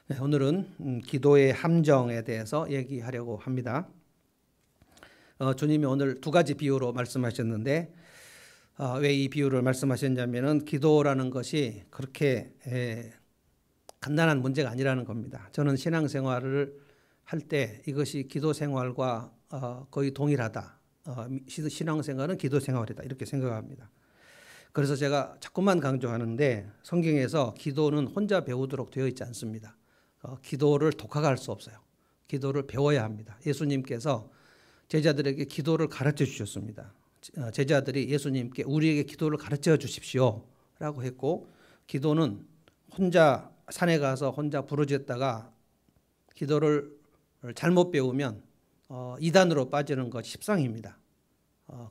네, 오늘은 기도의 함정에 대해서 얘기하려고 합니다. 주님이 오늘 두 가지 비유로 말씀하셨는데 왜 이 비유를 말씀하셨냐면은 기도라는 것이 그렇게 간단한 문제가 아니라는 겁니다. 저는 신앙생활을 할 때 이것이 기도 생활과 거의 동일하다. 신앙생활은 기도 생활이다. 이렇게 생각합니다. 그래서 제가 자꾸만 강조하는데 성경에서 기도는 혼자 배우도록 되어 있지 않습니다. 기도를 독학할 수 없어요. 기도를 배워야 합니다. 예수님께서 제자들에게 기도를 가르쳐 주셨습니다. 제자들이 예수님께 우리에게 기도를 가르쳐 주십시오 라고 했고, 기도는 혼자 산에 가서 혼자 부르짖다가 기도를 잘못 배우면 이단으로 빠지는 것 십상입니다.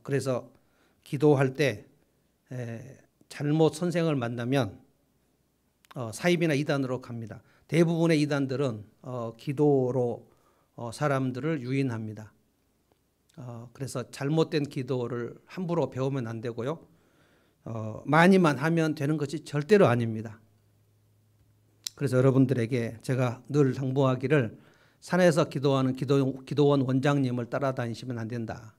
그래서 기도할 때 잘못 선생을 만나면 사입이나 이단으로 갑니다. 대부분의 이단들은 기도로 사람들을 유인합니다. 그래서 잘못된 기도를 함부로 배우면 안 되고요. 많이만 하면 되는 것이 절대로 아닙니다. 그래서 여러분들에게 제가 늘 당부하기를 산에서 기도하는 기도원 원장님을 따라다니시면 안 된다.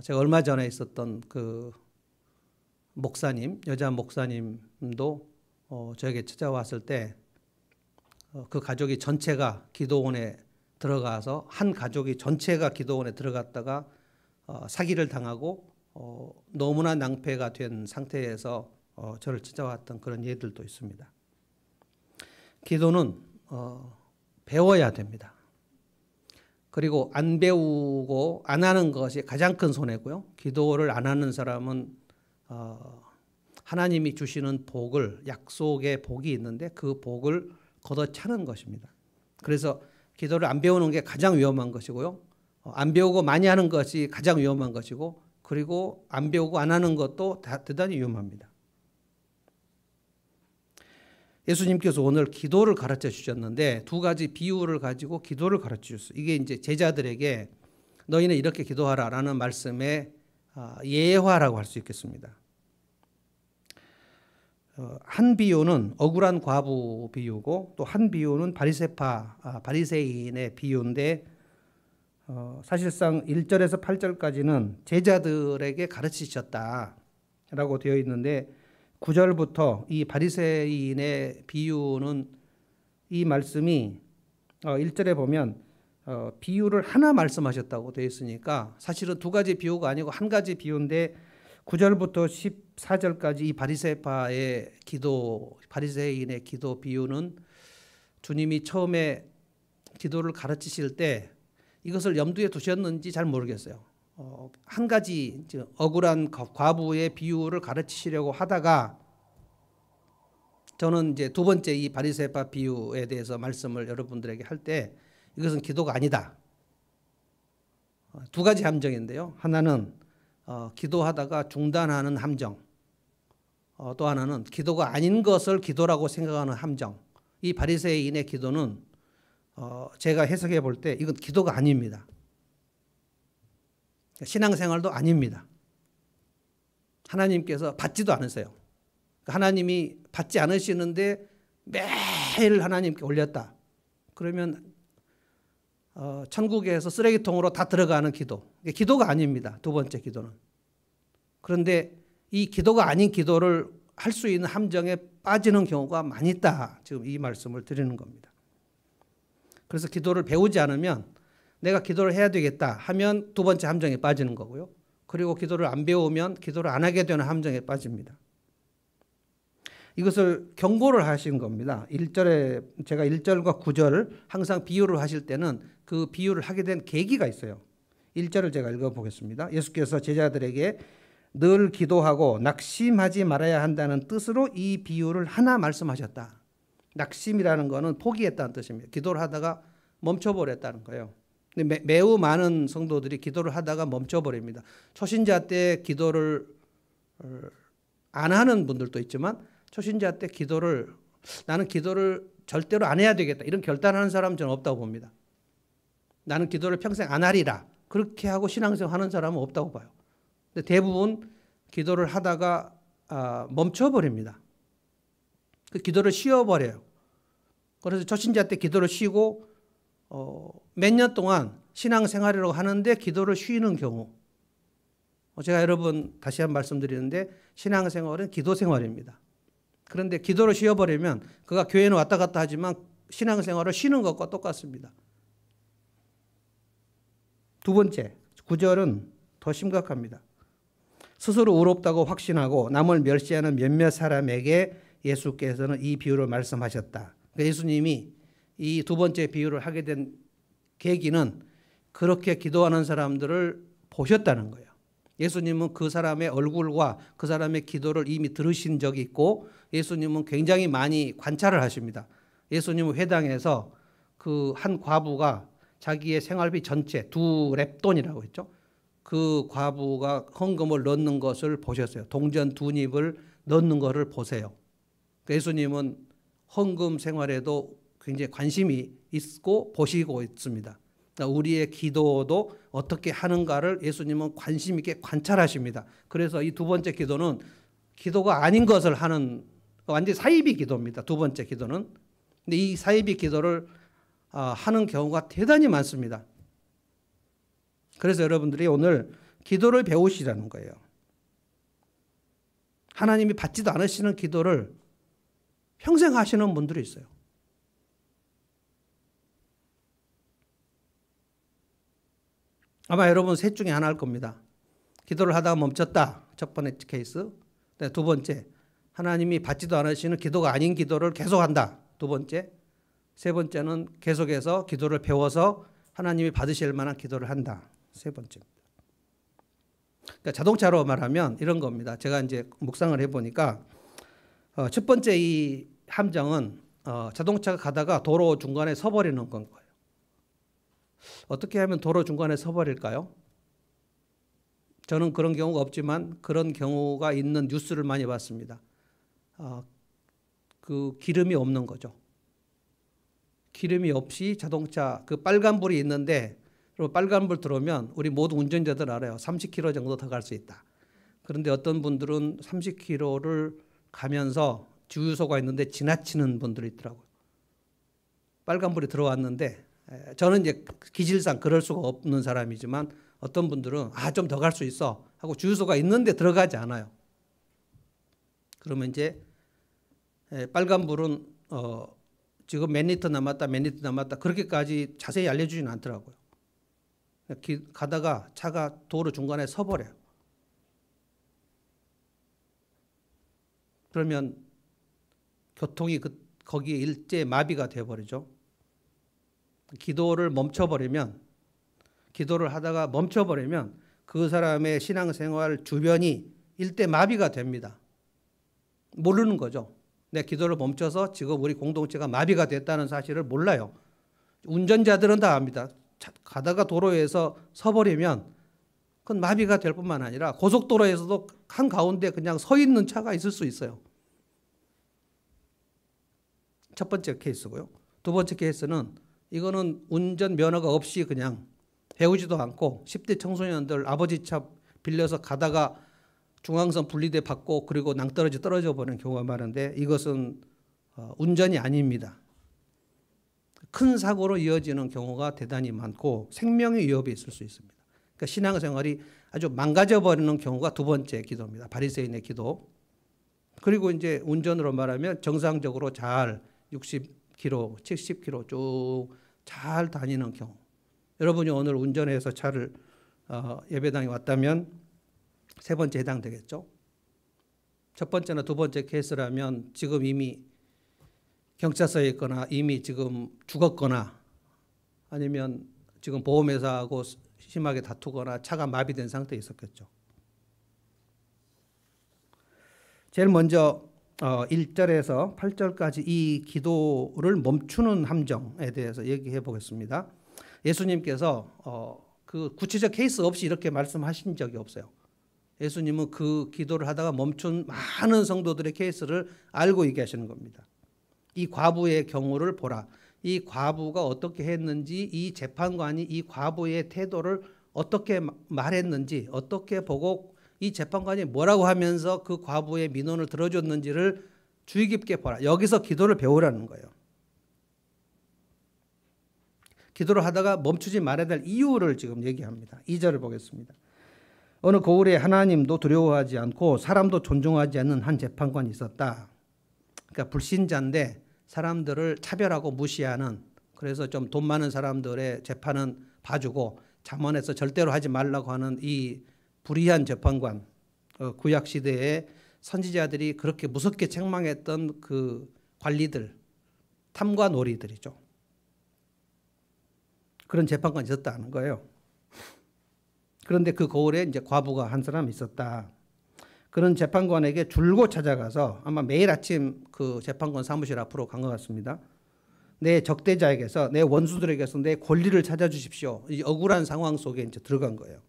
제가 얼마 전에 있었던 그 목사님, 여자 목사님도 저에게 찾아왔을 때 그 가족이 전체가 기도원에 들어가서 한 가족이 전체가 기도원에 들어갔다가 사기를 당하고 너무나 낭패가 된 상태에서 저를 찾아왔던 그런 예들도 있습니다. 기도는 배워야 됩니다. 그리고 안 배우고 안 하는 것이 가장 큰 손해고요. 기도를 안 하는 사람은 하나님이 주시는 복을, 약속의 복이 있는데 그 복을 걷어차는 것입니다. 그래서 기도를 안 배우는 게 가장 위험한 것이고요. 안 배우고 많이 하는 것이 가장 위험한 것이고, 그리고 안 배우고 안 하는 것도 대단히 위험합니다. 예수님께서 오늘 기도를 가르쳐 주셨는데 두 가지 비유를 가지고 기도를 가르쳐 주셨어요. 이게 이제 제자들에게 너희는 이렇게 기도하라라는 말씀의 예화라고 할 수 있겠습니다. 한 비유는 억울한 과부 비유고, 또 한 비유는 바리새인의 비유인데 사실상 1절에서 8절까지는 제자들에게 가르치셨다라고 되어 있는데 9절부터 이 바리새인의 비유는 이 말씀이 1절에 보면 비유를 하나 말씀하셨다고 되어 있으니까 사실은 두 가지 비유가 아니고 한 가지 비유인데 9절부터 14절까지 이 바리새인의 기도 비유는 주님이 처음에 기도를 가르치실 때 이것을 염두에 두셨는지 잘 모르겠어요. 한 가지 억울한 과부의 비유를 가르치시려고 하다가 저는 이제 두 번째 이 바리새파 비유에 대해서 말씀을 여러분들에게 할 때 이것은 기도가 아니다. 두 가지 함정인데요. 하나는 기도하다가 중단하는 함정, 또 하나는 기도가 아닌 것을 기도라고 생각하는 함정. 이 바리새인의 기도는 제가 해석해 볼 때 이건 기도가 아닙니다. 신앙생활도 아닙니다. 하나님께서 받지도 않으세요. 하나님이 받지 않으시는데 매일 하나님께 올렸다. 그러면 천국에서 쓰레기통으로 다 들어가는 기도. 기도가 아닙니다. 두 번째 기도는. 그런데 이 기도가 아닌 기도를 할 수 있는 함정에 빠지는 경우가 많이 있다. 지금 이 말씀을 드리는 겁니다. 그래서 기도를 배우지 않으면 내가 기도를 해야 되겠다 하면 두 번째 함정에 빠지는 거고요. 그리고 기도를 안 배우면 기도를 안 하게 되는 함정에 빠집니다. 이것을 경고를 하신 겁니다. 1절에 제가 1절과 9절을 항상 비유를 하실 때는 그 비유를 하게 된 계기가 있어요. 1절을 제가 읽어보겠습니다. 예수께서 제자들에게 늘 기도하고 낙심하지 말아야 한다는 뜻으로 이 비유를 하나 말씀하셨다. 낙심이라는 것은 포기했다는 뜻입니다. 기도를 하다가 멈춰버렸다는 거예요. 근데 매우 많은 성도들이 기도를 하다가 멈춰버립니다. 초신자 때 기도를 안 하는 분들도 있지만 초신자 때 나는 기도를 절대로 안 해야 되겠다 이런 결단하는 사람은 저는 없다고 봅니다. 나는 기도를 평생 안 하리라 그렇게 하고 신앙생활 하는 사람은 없다고 봐요. 근데 대부분 기도를 하다가 멈춰버립니다. 그 기도를 쉬어버려요. 그래서 초신자 때 기도를 쉬고 몇 년 동안 신앙생활이라고 하는데 기도를 쉬는 경우, 제가 여러분 다시 한 번 말씀드리는데 신앙생활은 기도생활입니다. 그런데 기도를 쉬어버리면 그가 교회는 왔다 갔다 하지만 신앙생활을 쉬는 것과 똑같습니다. 두 번째, 9절은 더 심각합니다. 스스로 의롭다고 확신하고 남을 멸시하는 몇몇 사람에게 예수께서는 이 비유를 말씀하셨다. 그러니까 예수님이 이 두 번째 비유를 하게 된 계기는 그렇게 기도하는 사람들을 보셨다는 거예요. 예수님은 그 사람의 얼굴과 그 사람의 기도를 이미 들으신 적이 있고 예수님은 굉장히 많이 관찰을 하십니다. 예수님은 회당에서 그 한 과부가 자기의 생활비 전체 2렙돈이라고 했죠. 그 과부가 헌금을 넣는 것을 보셨어요. 동전 2닙을 넣는 것을 보세요. 예수님은 헌금 생활에도 굉장히 관심이 있고 보시고 있습니다. 그러니까 우리의 기도도 어떻게 하는가를 예수님은 관심 있게 관찰하십니다. 그래서 이 두 번째 기도는 기도가 아닌 것을 하는 완전히 사이비 기도입니다. 두 번째 기도는. 근데 이 사이비 기도를 하는 경우가 대단히 많습니다. 그래서 여러분들이 오늘 기도를 배우시라는 거예요. 하나님이 받지도 않으시는 기도를 평생 하시는 분들이 있어요. 아마 여러분 셋 중에 하나일 겁니다. 기도를 하다가 멈췄다. 첫 번째 케이스. 두 번째, 하나님이 받지도 않으시는 기도가 아닌 기도를 계속한다. 두 번째. 세 번째는 계속해서 기도를 배워서 하나님이 받으실 만한 기도를 한다. 세 번째입니다. 그러니까 자동차로 말하면 이런 겁니다. 제가 이제 묵상을 해보니까 첫 번째 이 함정은 자동차가 가다가 도로 중간에 서버리는 건 거예요. 어떻게 하면 도로 중간에 서버릴까요? 저는 그런 경우가 없지만 그런 경우가 있는 뉴스를 많이 봤습니다. 그 기름이 없는 거죠. 기름이 없이 자동차 그 빨간불이 있는데 빨간불 들어오면 우리 모두 운전자들 알아요. 30km 정도 더 갈 수 있다. 그런데 어떤 분들은 30km를 가면서 주유소가 있는데 지나치는 분들이 있더라고요. 빨간불이 들어왔는데 저는 이제 기질상 그럴 수가 없는 사람이지만 어떤 분들은 좀 더 갈 수 있어 하고 주유소가 있는데 들어가지 않아요. 그러면 이제 빨간불은 지금 몇 리터 남았다 몇 리터 남았다 그렇게까지 자세히 알려주지는 않더라고요. 가다가 차가 도로 중간에 서버려요. 그러면 교통이 거기에 일제 마비가 되어버리죠. 기도를 멈춰버리면, 기도를 하다가 멈춰버리면 그 사람의 신앙생활 주변이 일대 마비가 됩니다. 모르는 거죠. 내 기도를 멈춰서 지금 우리 공동체가 마비가 됐다는 사실을 몰라요. 운전자들은 다 압니다. 가다가 도로에서 서버리면 그건 마비가 될 뿐만 아니라 고속도로에서도 한가운데 그냥 서 있는 차가 있을 수 있어요. 첫 번째 케이스고요. 두 번째 케이스는 이거는 운전 면허가 없이 그냥 배우지도 않고 10대 청소년들 아버지 차 빌려서 가다가 중앙선 분리대 받고 그리고 낭떠러지 떨어져 버리는 경우가 많은데 이것은 운전이 아닙니다. 큰 사고로 이어지는 경우가 대단히 많고 생명의 위협이 있을 수 있습니다. 그러니까 신앙생활이 아주 망가져버리는 경우가 두 번째 기도입니다. 바리새인의 기도. 그리고 이제 운전으로 말하면 정상적으로 잘 60km, 70km 쭉 잘 다니는 경우. 여러분이 오늘 운전해서 차를 예배당에 왔다면 세 번째 해당되겠죠. 첫 번째나 두 번째 케이스라면 지금 이미 경찰서에 있거나 이미 지금 죽었거나 아니면 지금 보험회사하고 심하게 다투거나 차가 마비된 상태에 있었겠죠. 제일 먼저 1절에서 8절까지 이 기도를 멈추는 함정에 대해서 얘기해 보겠습니다. 예수님께서 그 구체적 케이스 없이 이렇게 말씀하신 적이 없어요. 예수님은 그 기도를 하다가 멈춘 많은 성도들의 케이스를 알고 얘기하시는 겁니다. 이 과부의 경우를 보라. 이 과부가 어떻게 했는지, 이 재판관이 이 과부의 태도를 어떻게 말했는지, 어떻게 보고 이 재판관이 뭐라고 하면서 그 과부의 민원을 들어줬는지를 주의 깊게 보라. 여기서 기도를 배우라는 거예요. 기도를 하다가 멈추지 말아야 될 이유를 지금 얘기합니다. 2절을 보겠습니다. 어느 고을에 하나님도 두려워하지 않고 사람도 존중하지 않는 한 재판관이 있었다. 그러니까 불신자인데 사람들을 차별하고 무시하는, 그래서 좀 돈 많은 사람들의 재판은 봐주고 잠언에서 절대로 하지 말라고 하는 이 불의한 재판관, 구약 시대에 선지자들이 그렇게 무섭게 책망했던 그 관리들, 탐과 놀이들이죠. 그런 재판관이 있었다는 거예요. 그런데 그 고을에 이제 과부가 한 사람 있었다. 그런 재판관에게 줄곧 찾아가서 아마 매일 아침 그 재판관 사무실 앞으로 간 것 같습니다. 내 적대자에게서, 내 원수들에게서 내 권리를 찾아주십시오. 이 억울한 상황 속에 이제 들어간 거예요.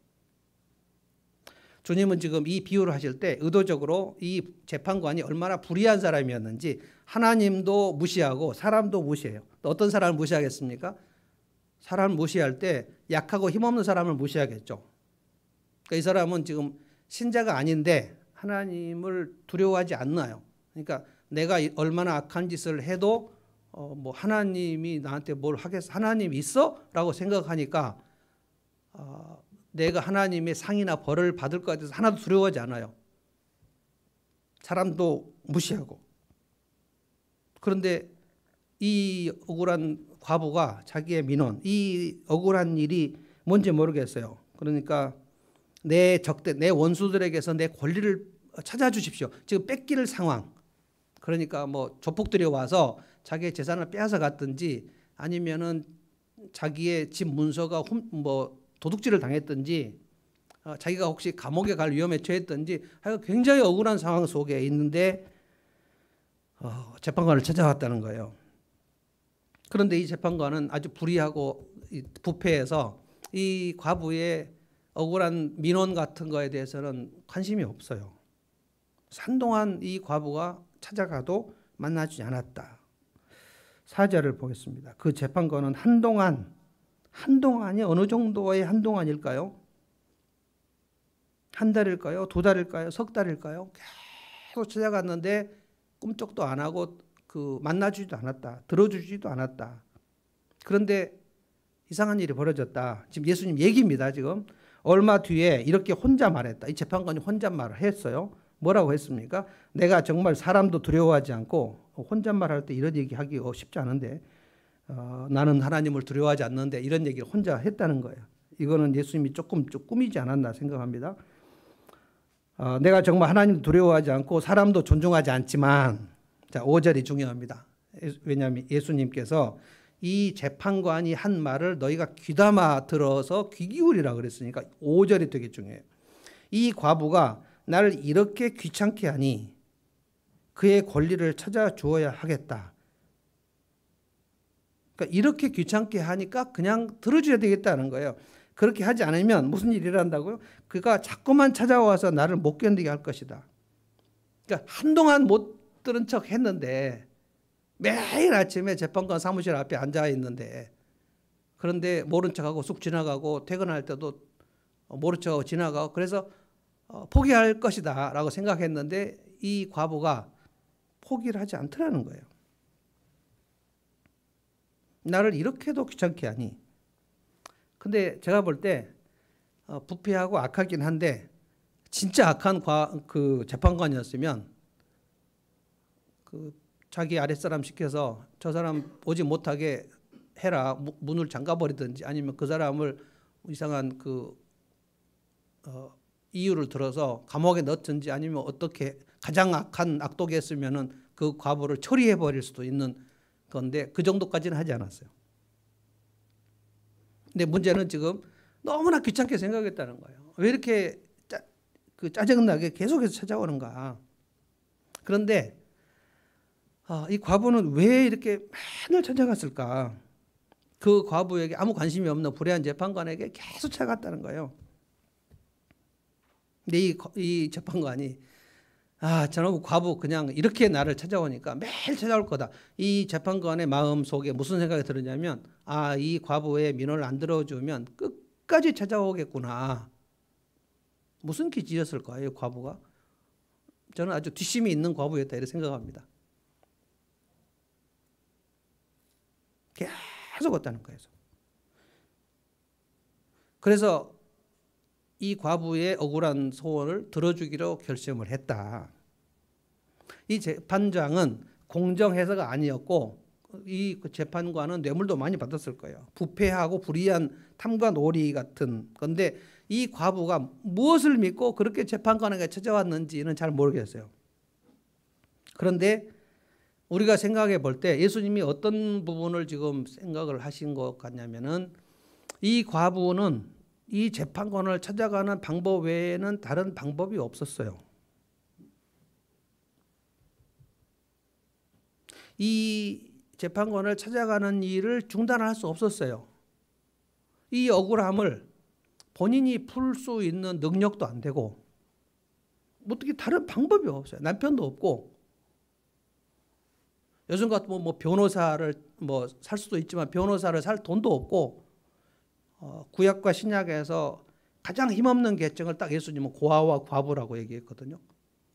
주님은 지금 이 비유를 하실 때 의도적으로 이 재판관이 얼마나 불의한 사람이었는지, 하나님도 무시하고 사람도 무시해요. 또 어떤 사람을 무시하겠습니까? 사람을 무시할 때 약하고 힘없는 사람을 무시하겠죠. 그러니까 이 사람은 지금 신자가 아닌데 하나님을 두려워하지 않나요? 그러니까 내가 얼마나 악한 짓을 해도 뭐 하나님이 나한테 뭘 하겠어? 하나님이 있어? 라고 생각하니까 내가 하나님의 상이나 벌을 받을 것 같아서 하나도 두려워하지 않아요. 사람도 무시하고. 그런데 이 억울한 과부가 자기의 민원, 이 억울한 일이 뭔지 모르겠어요. 그러니까 내 적대, 내 원수들에게서 내 권리를 찾아주십시오. 지금 뺏길 상황. 그러니까 뭐 조폭들이 와서 자기의 재산을 빼앗아 갔든지 아니면은 자기의 집 문서가 뭐 도둑질을 당했든지 자기가 혹시 감옥에 갈 위험에 처했든지 굉장히 억울한 상황 속에 있는데 재판관을 찾아왔다는 거예요. 그런데 이 재판관은 아주 불의하고 부패해서 이 과부의 억울한 민원 같은 거에 대해서는 관심이 없어요. 한동안 이 과부가 찾아가도 만나지 않았다. 4절을 보겠습니다. 그 재판관은 한동안이 어느 정도의 한동안일까요? 한 달일까요? 2달일까요? 석 달일까요? 계속 찾아갔는데 꿈쩍도 안 하고 만나주지도 않았다. 들어주지도 않았다. 그런데 이상한 일이 벌어졌다. 지금 예수님 얘기입니다. 지금 얼마 뒤에 이렇게 혼자 말했다. 이 재판관이 혼잣말을 했어요. 뭐라고 했습니까? 내가 정말 사람도 두려워하지 않고, 혼잣말할 때 이런 얘기하기 쉽지 않은데 나는 하나님을 두려워하지 않는데, 이런 얘기를 혼자 했다는 거예요. 이거는 예수님이 조금 꾸미지 않았나 생각합니다. 내가 정말 하나님 두려워하지 않고 사람도 존중하지 않지만, 자 5절이 중요합니다. 왜냐하면 예수님께서 이 재판관이 한 말을 너희가 귀담아 들어서 귀 기울이라 그랬으니까 5절이 되게 중요해요. 이 과부가 나를 이렇게 귀찮게 하니 그의 권리를 찾아 주어야 하겠다. 그러니까 이렇게 귀찮게 하니까 그냥 들어줘야 되겠다는 거예요. 그렇게 하지 않으면 무슨 일이 일어난다고요? 그가 자꾸만 찾아와서 나를 못 견디게 할 것이다. 그러니까 한동안 못 들은 척 했는데 매일 아침에 재판관 사무실 앞에 앉아 있는데, 그런데 모른 척하고 쑥 지나가고 퇴근할 때도 모른 척하고 지나가고, 그래서 포기할 것이다 라고 생각했는데 이 과부가 포기를 하지 않더라는 거예요. 나를 이렇게도 귀찮게 하니. 근데 제가 볼 때 부패하고 악하긴 한데 진짜 악한 그 재판관이었으면 자기 아랫사람 시켜서 저 사람 오지 못하게 해라, 문을 잠가버리든지 아니면 그 사람을 이상한 이유를 들어서 감옥에 넣든지 아니면 어떻게 가장 악한 악독이 했으면은 그 과부를 처리해 버릴 수도 있는 건데 그 정도까지는 하지 않았어요. 근데 문제는 지금 너무나 귀찮게 생각했다는 거예요. 왜 이렇게 짜증나게 계속해서 찾아오는가. 그런데 이 과부는 왜 이렇게 맨날 찾아갔을까? 그 과부에게 아무 관심이 없는 불의한 재판관에게 계속 찾아갔다는 거예요. 근데 이 재판관이 저놈 과부 그냥 이렇게 나를 찾아오니까 매일 찾아올 거다. 이 재판관의 마음 속에 무슨 생각이 들었냐면 이 과부의 민원을 안 들어주면 끝까지 찾아오겠구나. 무슨 기지였을까요, 과부가? 저는 아주 뒷심이 있는 과부였다 이렇게 생각합니다. 계속 왔다는 거예요. 그래서 이 과부의 억울한 소원을 들어주기로 결심을 했다. 이 재판장은 공정해서가 아니었고 이 재판관은 뇌물도 많이 받았을 거예요. 부패하고 불의한 탐과 놀이 같은 건데 이 과부가 무엇을 믿고 그렇게 재판관에게 찾아왔는지는 잘 모르겠어요. 그런데 우리가 생각해 볼 때 예수님이 어떤 부분을 지금 생각을 하신 것 같냐면은 이 과부는 이 재판관을 찾아가는 방법 외에는 다른 방법이 없었어요. 이 재판관을 찾아가는 일을 중단할 수 없었어요. 이 억울함을 본인이 풀 수 있는 능력도 안 되고 어떻게 다른 방법이 없어요. 남편도 없고 요즘 같으면 뭐 변호사를 뭐 살 수도 있지만 변호사를 살 돈도 없고 구약과 신약에서 가장 힘없는 계층을 딱 예수님은 고아와 과부라고 얘기했거든요.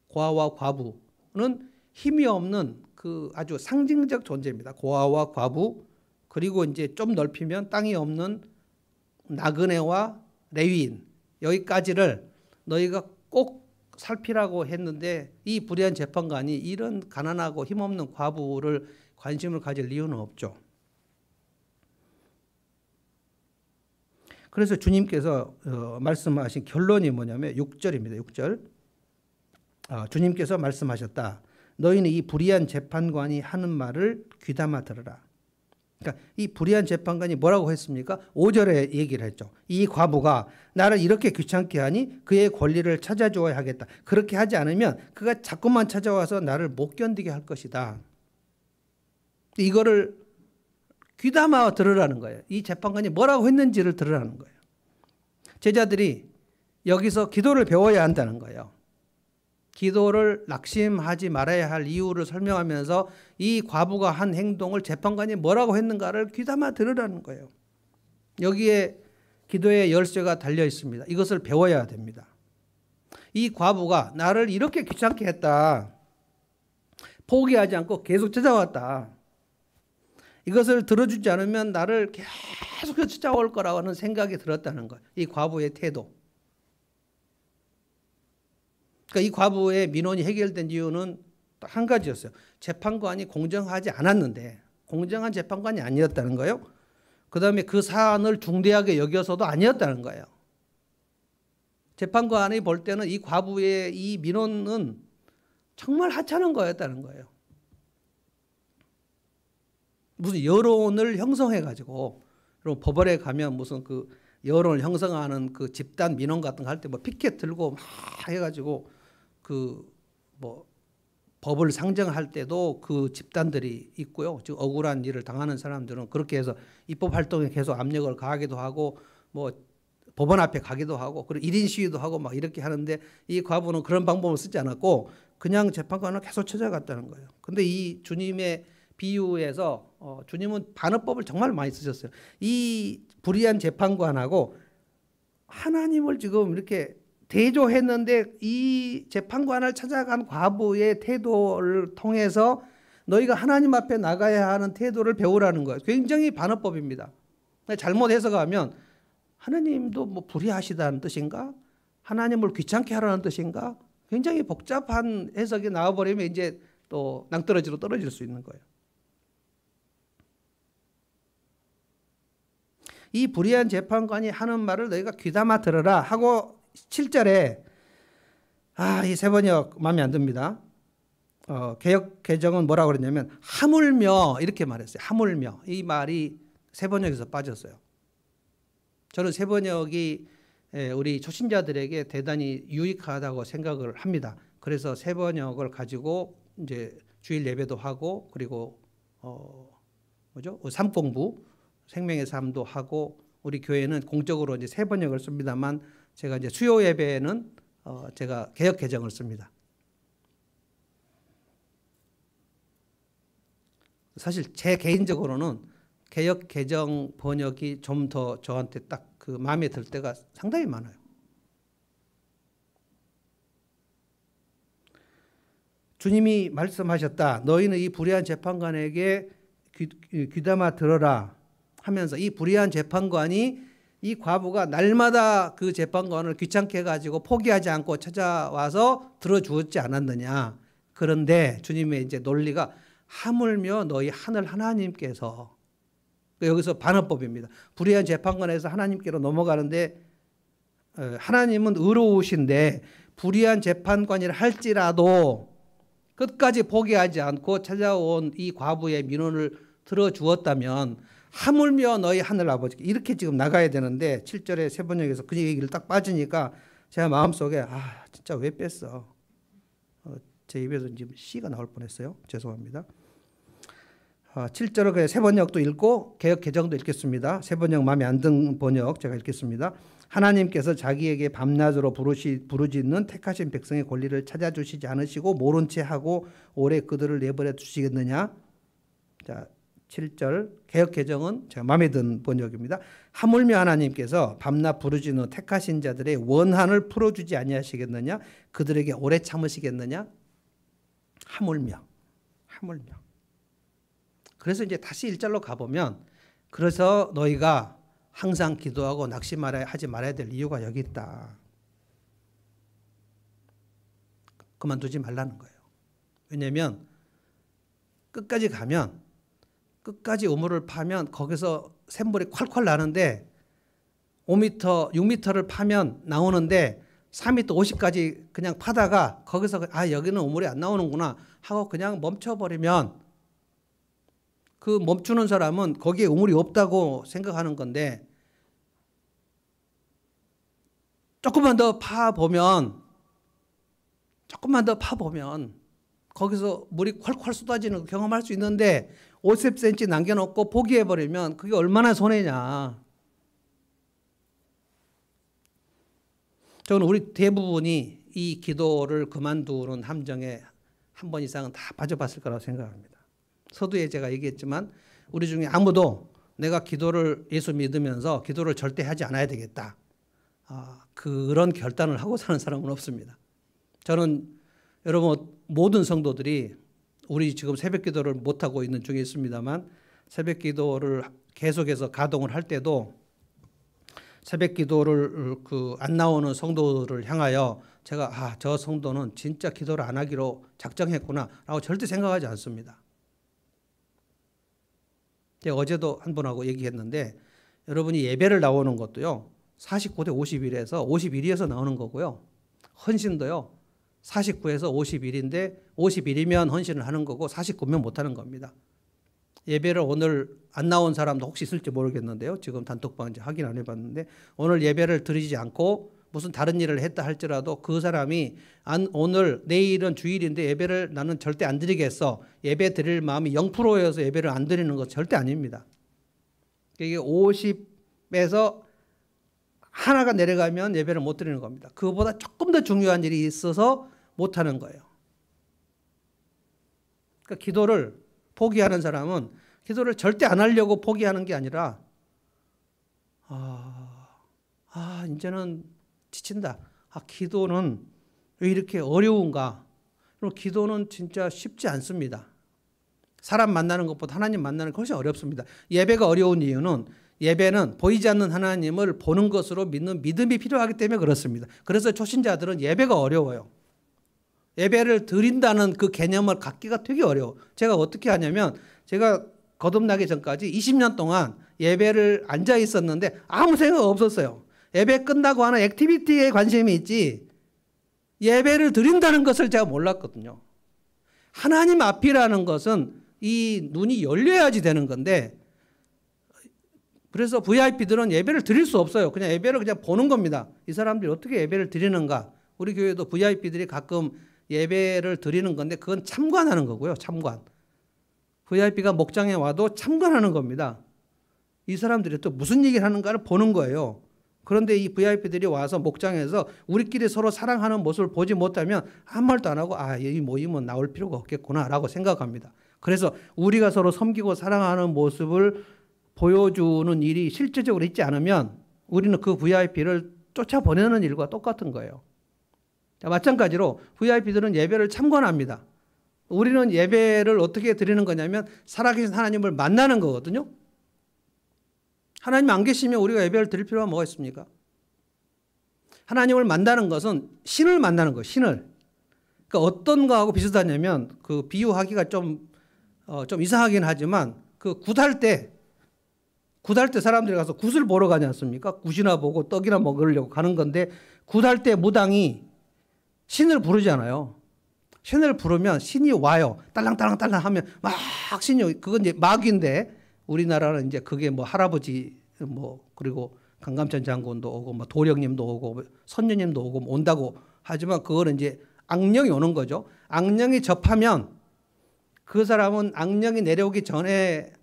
고아와 과부는 힘이 없는 그 아주 상징적 존재입니다. 고아와 과부 그리고 이제 좀 넓히면 땅이 없는 나그네와 레위인 여기까지를 너희가 꼭 살피라고 했는데 이 불의한 재판관이 이런 가난하고 힘없는 과부를 관심을 가질 이유는 없죠. 그래서 주님께서 말씀하신 결론이 뭐냐면 6절입니다. 6절. 주님께서 말씀하셨다. 너희는 이 불의한 재판관이 하는 말을 귀담아 들으라. 그러니까 이 불의한 재판관이 뭐라고 했습니까? 5절에 얘기를 했죠. 이 과부가 나를 이렇게 귀찮게 하니 그의 권리를 찾아줘야 하겠다. 그렇게 하지 않으면 그가 자꾸만 찾아와서 나를 못 견디게 할 것이다. 이거를 귀담아 들으라는 거예요. 이 재판관이 뭐라고 했는지를 들으라는 거예요. 제자들이 여기서 기도를 배워야 한다는 거예요. 기도를 낙심하지 말아야 할 이유를 설명하면서 이 과부가 한 행동을 재판관이 뭐라고 했는가를 귀담아 들으라는 거예요. 여기에 기도의 열쇠가 달려 있습니다. 이것을 배워야 됩니다. 이 과부가 나를 이렇게 귀찮게 했다. 포기하지 않고 계속 찾아왔다. 이것을 들어주지 않으면 나를 계속 찾아올 거라고 하는 생각이 들었다는 거예요. 이 과부의 태도. 그러니까 이 과부의 민원이 해결된 이유는 딱 한 가지였어요. 재판관이 공정하지 않았는데 공정한 재판관이 아니었다는 거예요. 그다음에 그 사안을 중대하게 여겨서도 아니었다는 거예요. 재판관이 볼 때는 이 과부의 이 민원은 정말 하찮은 거였다는 거예요. 무슨 여론을 형성해 가지고 법원에 가면 무슨 그 여론을 형성하는 그 집단 민원 같은 거 할 때 뭐 피켓 들고 막 해가지고 그 뭐 법을 상정할 때도 그 집단들이 있고요. 즉 억울한 일을 당하는 사람들은 그렇게 해서 입법 활동에 계속 압력을 가하기도 하고 뭐 법원 앞에 가기도 하고 그리고 1인 시위도 하고 막 이렇게 하는데 이 과부는 그런 방법을 쓰지 않았고 그냥 재판관을 계속 찾아갔다는 거예요. 근데 이 주님의 비유에서 주님은 반어법을 정말 많이 쓰셨어요. 이 불의한 재판관하고 하나님을 지금 이렇게 대조했는데 이 재판관을 찾아간 과부의 태도를 통해서 너희가 하나님 앞에 나가야 하는 태도를 배우라는 거예요. 굉장히 반어법입니다. 잘못 해석하면 하나님도 뭐 불의하시다는 뜻인가? 하나님을 귀찮게 하라는 뜻인가? 굉장히 복잡한 해석이 나와버리면 이제 또 낭떠러지로 떨어질 수 있는 거예요. 이 불의한 재판관이 하는 말을 너희가 귀담아 들으라 하고 7절에 이 세번역 마음에 안 듭니다. 개역 개정은 뭐라고 그랬냐면 하물며 이렇게 말했어요. 하물며. 이 말이 세번역에서 빠졌어요. 저는 세번역이 우리 초신자들에게 대단히 유익하다고 생각을 합니다. 그래서 세번역을 가지고 이제 주일 예배도 하고 그리고 삶 공부 생명의 삶도 하고 우리 교회는 공적으로 이제 세번역을 씁니다만 제가 이제 수요 예배는 제가 개역 개정을 씁니다. 사실 제 개인적으로는 개역 개정 번역이 좀 더 저한테 딱 그 마음에 들 때가 상당히 많아요. 주님이 말씀하셨다. 너희는 이 불의한 재판관에게 귀담아 들어라 하면서 이 불의한 재판관이 이 과부가 날마다 그 재판관을 귀찮게 해가지고 포기하지 않고 찾아와서 들어주었지 않았느냐. 그런데 주님의 이제 논리가 하물며 너희 하늘 하나님께서, 여기서 반어법입니다. 불의한 재판관에서 하나님께로 넘어가는데 하나님은 의로우신데 불의한 재판관이라 할지라도 끝까지 포기하지 않고 찾아온 이 과부의 민원을 들어주었다면 하물며 너희 하늘 아버지께, 이렇게 지금 나가야 되는데 7절의 세 번역에서 그 얘기를 딱 빠지니까 제가 마음속에 진짜 왜 뺐어. 제 입에서 지금 씨가 나올 뻔했어요. 죄송합니다. 7절을 그냥 세 번역도 읽고 개역 개정도 읽겠습니다. 세 번역 마음에 안 든 번역 제가 읽겠습니다. 하나님께서 자기에게 밤낮으로 부르짖는 택하신 백성의 권리를 찾아주시지 않으시고 모른 채 하고 오래 그들을 내버려 두시겠느냐. 자, 7절 개역 개정은 제가 마음에 든 번역입니다. 하물며 하나님께서 밤낮 부르짖는 택하신 자들의 원한을 풀어주지 아니하시겠느냐. 그들에게 오래 참으시겠느냐. 하물며. 그래서 이제 다시 1절로 가보면 그래서 너희가 항상 기도하고 낙심하지 말아야 될 이유가 여기 있다. 그만두지 말라는 거예요. 왜냐하면 끝까지 가면, 끝까지 우물을 파면 거기서 샘물이 콸콸 나는데 5m, 6m를 파면 나오는데 4m 50까지 그냥 파다가 거기서 여기는 우물이 안 나오는구나 하고 그냥 멈춰버리면 그 멈추는 사람은 거기에 우물이 없다고 생각하는 건데 조금만 더 파보면 거기서 물이 콸콸 쏟아지는 거 경험할 수 있는데 50cm 남겨놓고 포기해버리면 그게 얼마나 손해냐. 저는 우리 대부분이 이 기도를 그만두는 함정에 한 번 이상은 다 빠져봤을 거라고 생각합니다. 서두에 제가 얘기했지만 우리 중에 아무도 내가 기도를 예수 믿으면서 기도를 절대 하지 않아야 되겠다. 그런 결단을 하고 사는 사람은 없습니다. 저는 여러분 모든 성도들이 우리 지금 새벽 기도를 못하고 있는 중에 있습니다만 새벽 기도를 계속해서 가동을 할 때도 새벽 기도를 안 나오는 성도를 향하여 제가 저 성도는 진짜 기도를 안 하기로 작정했구나 라고 절대 생각하지 않습니다. 제가 어제도 한 분하고 얘기했는데 여러분이 예배를 나오는 것도요 49대 51에서 51위에서 나오는 거고요. 헌신도요 49에서 51인데 51이면 헌신을 하는 거고 49면 못하는 겁니다. 예배를 오늘 안 나온 사람도 혹시 있을지 모르겠는데요. 지금 단톡방 이제 확인 안 해봤는데 오늘 예배를 드리지 않고 무슨 다른 일을 했다 할지라도 그 사람이 오늘 내일은 주일인데 예배를 나는 절대 안 드리겠어. 예배 드릴 마음이 0%여서 예배를 안 드리는 거 절대 아닙니다. 이게 50에서 하나가 내려가면 예배를 못 드리는 겁니다. 그거보다 조금 더 중요한 일이 있어서 못 하는 거예요. 그러니까 기도를 포기하는 사람은 기도를 절대 안 하려고 포기하는 게 아니라 이제는 지친다. 기도는 왜 이렇게 어려운가? 그럼 기도는 진짜 쉽지 않습니다. 사람 만나는 것보다 하나님 만나는 것이 어렵습니다. 예배가 어려운 이유는 예배는 보이지 않는 하나님을 보는 것으로 믿는 믿음이 필요하기 때문에 그렇습니다. 그래서 초신자들은 예배가 어려워요. 예배를 드린다는 그 개념을 갖기가 되게 어려워. 제가 어떻게 하냐면 제가 거듭나기 전까지 20년 동안 예배를 앉아 있었는데 아무 생각 없었어요. 예배 끝나고 하는 액티비티에 관심이 있지 예배를 드린다는 것을 제가 몰랐거든요. 하나님 앞이라는 것은 이 눈이 열려야지 되는 건데 그래서 VIP들은 예배를 드릴 수 없어요. 그냥 예배를 그냥 보는 겁니다. 이 사람들이 어떻게 예배를 드리는가. 우리 교회도 VIP들이 가끔 예배를 드리는 건데 그건 참관하는 거고요. 참관. VIP가 목장에 와도 참관하는 겁니다. 이 사람들이 또 무슨 얘기를 하는가를 보는 거예요. 그런데 이 VIP들이 와서 목장에서 우리끼리 서로 사랑하는 모습을 보지 못하면 아무 말도 안 하고 이 모임은 나올 필요가 없겠구나라고 생각합니다. 그래서 우리가 서로 섬기고 사랑하는 모습을 보여주는 일이 실제적으로 있지 않으면 우리는 그 VIP를 쫓아보내는 일과 똑같은 거예요. 마찬가지로 VIP들은 예배를 참관합니다. 우리는 예배를 어떻게 드리는 거냐면 살아계신 하나님을 만나는 거거든요. 하나님 안 계시면 우리가 예배를 드릴 필요가 뭐가 있습니까? 하나님을 만나는 것은 신을 만나는 거예요. 신을. 그러니까 어떤 거하고 비슷하냐면 그 비유하기가 좀 이상하긴 하지만 그 굿할 때 사람들이 가서 굿을 보러 가지 않습니까? 굿이나 보고 떡이나 먹으려고 가는 건데 굿할 때 무당이 신을 부르잖아요. 신을 부르면 신이 와요. 딸랑딸랑딸랑 하면 막 신이, 그건 이제 마귀인데 우리나라는 이제 그게 뭐 할아버지 그리고 강감찬 장군도 오고 뭐 도령님도 오고 선녀님도 오고 온다고 하지만 그거는 이제 악령이 오는 거죠. 악령이 접하면 그 사람은 악령이 내려오기 전에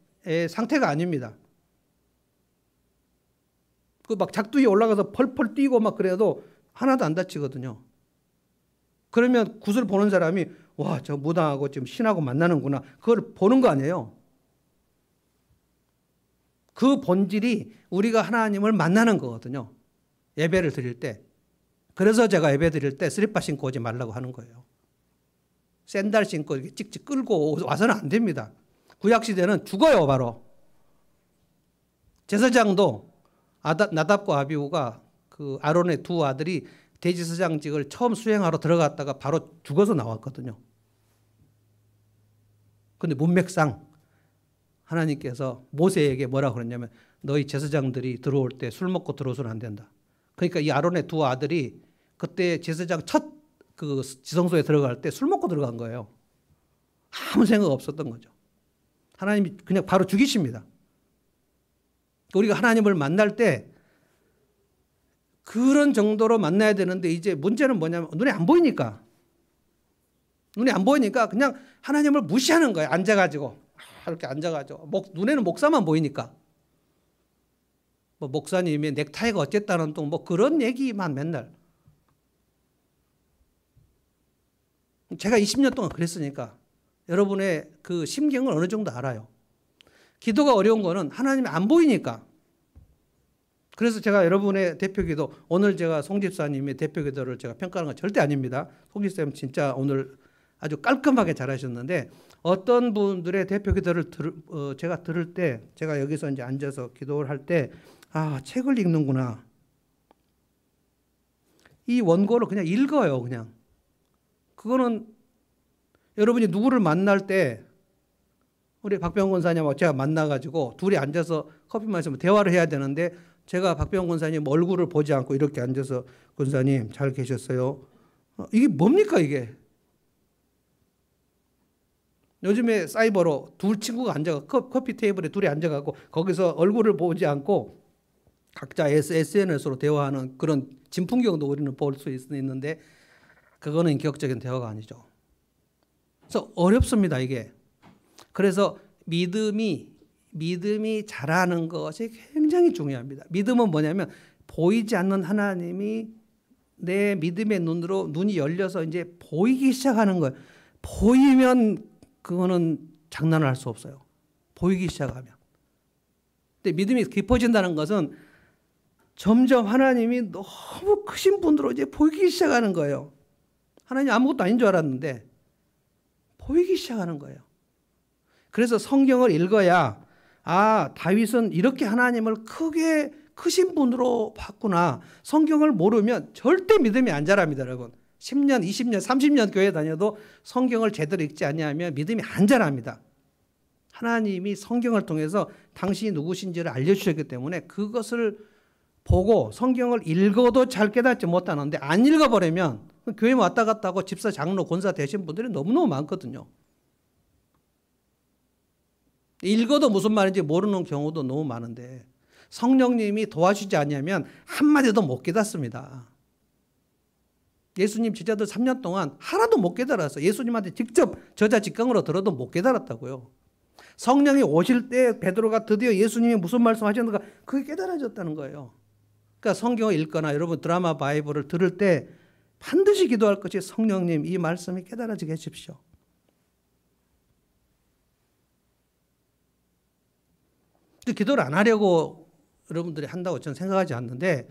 상태가 아닙니다. 그 막 작두에 올라가서 펄펄 뛰고 막 그래도 하나도 안 다치거든요. 그러면 굿을 보는 사람이 와, 저 무당하고 지금 신하고 만나는구나. 그걸 보는 거 아니에요. 그 본질이 우리가 하나님을 만나는 거거든요. 예배를 드릴 때. 그래서 제가 예배 드릴 때 슬리퍼 신고 오지 말라고 하는 거예요. 샌들 신고 이렇게 찍찍 끌고 와서는 안 됩니다. 구약시대는 죽어요, 바로. 제사장도 나답과 아비후가 그 아론의 두 아들이 대제사장직을 처음 수행하러 들어갔다가 바로 죽어서 나왔거든요. 그런데 문맥상 하나님께서 모세에게 뭐라고 그랬냐면 너희 제사장들이 들어올 때 술 먹고 들어오서는 안 된다. 그러니까 이 아론의 두 아들이 그때 제사장 첫 그 지성소에 들어갈 때 술 먹고 들어간 거예요. 아무 생각 없었던 거죠. 하나님이 그냥 바로 죽이십니다. 우리가 하나님을 만날 때 그런 정도로 만나야 되는데 이제 문제는 뭐냐면 눈에 안 보이니까 그냥 하나님을 무시하는 거예요. 앉아가지고 이렇게 앉아가지고 눈에는 목사만 보이니까 뭐 목사님의 넥타이가 어쨌다는 또 뭐 그런 얘기만 맨날. 제가 20년 동안 그랬으니까 여러분의 그 심경을 어느 정도 알아요. 기도가 어려운 거는 하나님이 안 보이니까. 그래서 제가 여러분의 대표기도, 오늘 제가 송 집사님의 대표기도를 제가 평가하는 건 절대 아닙니다. 송 집사님 진짜 오늘 아주 깔끔하게 잘하셨는데 어떤 분들의 대표기도를 제가 들을 때, 제가 여기서 이제 앉아서 기도를 할 때, 아, 책을 읽는구나. 이 원고를 그냥 읽어요, 그냥. 그거는 여러분이 누구를 만날 때 우리 박병원 권사님하고 제가 만나가지고 둘이 앉아서 커피 마시면 대화를 해야 되는데 제가 박병원 권사님 얼굴을 보지 않고 이렇게 앉아서 권사님 잘 계셨어요? 이게 뭡니까 이게? 요즘에 사이버로 둘 친구가 앉아가 커피 테이블에 둘이 앉아가고 거기서 얼굴을 보지 않고 각자 SNS로 대화하는 그런 진풍경도 우리는 볼 수 있는데 그거는 인격적인 대화가 아니죠. 그래서 어렵습니다 이게. 그래서 믿음이 자라는 것이 굉장히 중요합니다. 믿음은 뭐냐면 보이지 않는 하나님이 내 믿음의 눈이 열려서 이제 보이기 시작하는 거예요. 보이면 그거는 장난을 할 수 없어요. 보이기 시작하면. 근데 믿음이 깊어진다는 것은 점점 하나님이 너무 크신 분으로 이제 보이기 시작하는 거예요. 하나님 아무것도 아닌 줄 알았는데 보이기 시작하는 거예요. 그래서 성경을 읽어야 아, 다윗은 이렇게 하나님을 크신 분으로 봤구나. 성경을 모르면 절대 믿음이 안 자랍니다, 여러분. 10년, 20년, 30년 교회 다녀도 성경을 제대로 읽지 않냐면 믿음이 안 자랍니다. 하나님이 성경을 통해서 당신이 누구신지를 알려주셨기 때문에 그것을 보고 성경을 읽어도 잘 깨닫지 못하는데 안 읽어버리면 교회 왔다 갔다 하고 집사, 장로, 권사 되신 분들이 너무너무 많거든요. 읽어도 무슨 말인지 모르는 경우도 너무 많은데 성령님이 도와주지 않으면 한마디도 못 깨닫습니다. 예수님 제자들 3년 동안 하나도 못 깨달았어요. 예수님한테 직접 저자 직강으로 들어도 못 깨달았다고요. 성령이 오실 때 베드로가 드디어 예수님이 무슨 말씀하셨는가 그게 깨달아졌다는 거예요. 그러니까 성경을 읽거나 여러분 드라마 바이블을 들을 때 반드시 기도할 것이 성령님 이 말씀이 깨달아지게 해주십시오. 기도를 안 하려고 여러분들이 한다고 저는 생각하지 않는데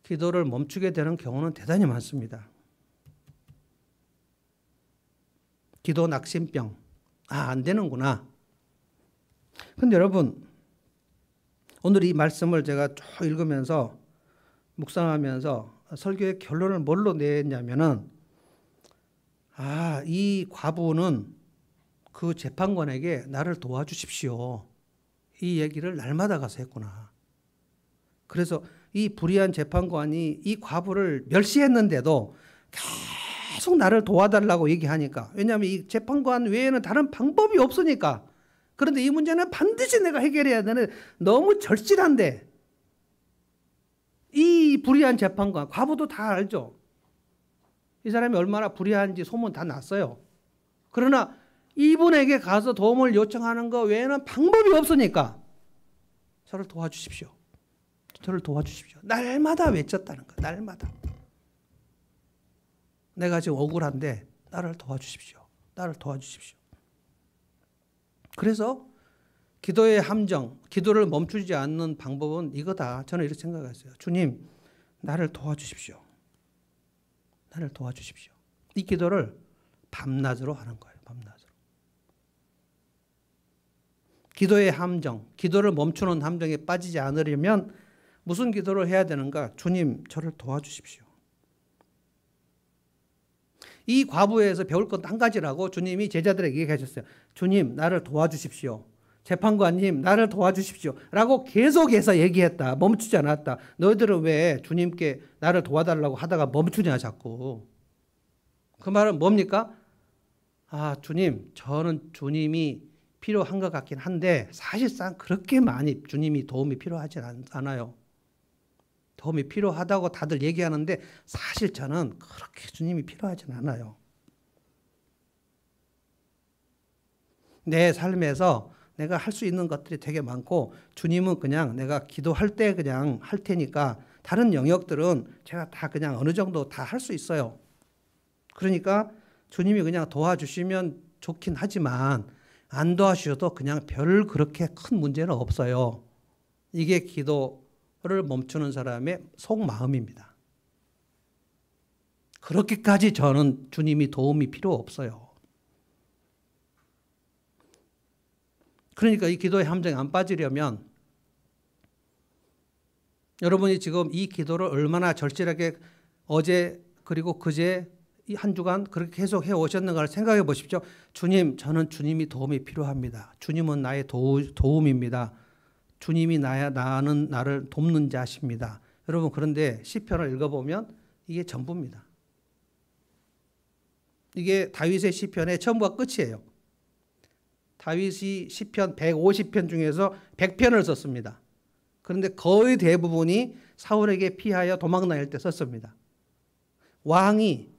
기도를 멈추게 되는 경우는 대단히 많습니다. 기도 낙심병. 아, 안 되는구나. 근데 여러분 오늘 이 말씀을 제가 쭉 읽으면서 묵상하면서 설교의 결론을 뭘로 냈냐면은 이 과부는 그 재판관에게 나를 도와주십시오. 이 얘기를 날마다 가서 했구나. 그래서 이 불의한 재판관이 이 과부를 멸시했는데도 계속 나를 도와달라고 얘기하니까, 왜냐하면 이 재판관 외에는 다른 방법이 없으니까. 그런데 이 문제는 반드시 내가 해결해야 되는, 너무 절실한데 이 불의한 재판관, 과부도 다 알죠. 이 사람이 얼마나 불의한지 소문 다 났어요. 그러나 이분에게 가서 도움을 요청하는 것 외에는 방법이 없으니까 저를 도와주십시오. 저를 도와주십시오. 날마다 외쳤다는 거예요. 날마다. 내가 지금 억울한데 나를 도와주십시오. 나를 도와주십시오. 그래서 기도의 함정, 기도를 멈추지 않는 방법은 이거다. 저는 이렇게 생각했어요. 주님, 나를 도와주십시오. 나를 도와주십시오. 이 기도를 밤낮으로 하는 거예요. 밤낮으로. 기도의 함정, 기도를 멈추는 함정에 빠지지 않으려면 무슨 기도를 해야 되는가? 주님, 저를 도와주십시오. 이 과부에서 배울 것 한 가지라고 주님이 제자들에게 얘기하셨어요. 주님, 나를 도와주십시오. 재판관님, 나를 도와주십시오. 라고 계속해서 얘기했다. 멈추지 않았다. 너희들은 왜 주님께 나를 도와달라고 하다가 멈추냐 자꾸. 그 말은 뭡니까? 주님, 저는 주님이 필요한 것 같긴 한데 사실상 그렇게 많이 주님이 도움이 필요하지 않아요. 도움이 필요하다고 다들 얘기하는데 사실 저는 그렇게 주님이 필요하진 않아요. 내 삶에서 내가 할 수 있는 것들이 되게 많고 주님은 그냥 내가 기도할 때 그냥 할 테니까 다른 영역들은 제가 다 그냥 어느 정도 다 할 수 있어요. 그러니까 주님이 그냥 도와주시면 좋긴 하지만 안 도와주셔도 그냥 별 그렇게 큰 문제는 없어요. 이게 기도를 멈추는 사람의 속마음입니다. 그렇게까지 저는 주님이 도움이 필요 없어요. 그러니까 이 기도의 함정에 안 빠지려면 여러분이 지금 이 기도를 얼마나 절실하게 어제 그리고 그제 이 한 주간 그렇게 계속 해오셨는가를 생각해 보십시오. 주님, 저는 주님이 도움이 필요합니다. 주님은 나의 도움입니다. 주님이 나는 나를 돕는 자십니다. 여러분, 그런데 시편을 읽어보면 이게 전부입니다. 이게 다윗의 시편의 처음과 끝이에요. 다윗이 시편 150편 중에서 100편을 썼습니다. 그런데 거의 대부분이 사울에게 피하여 도망 다닐 때 썼습니다. 왕이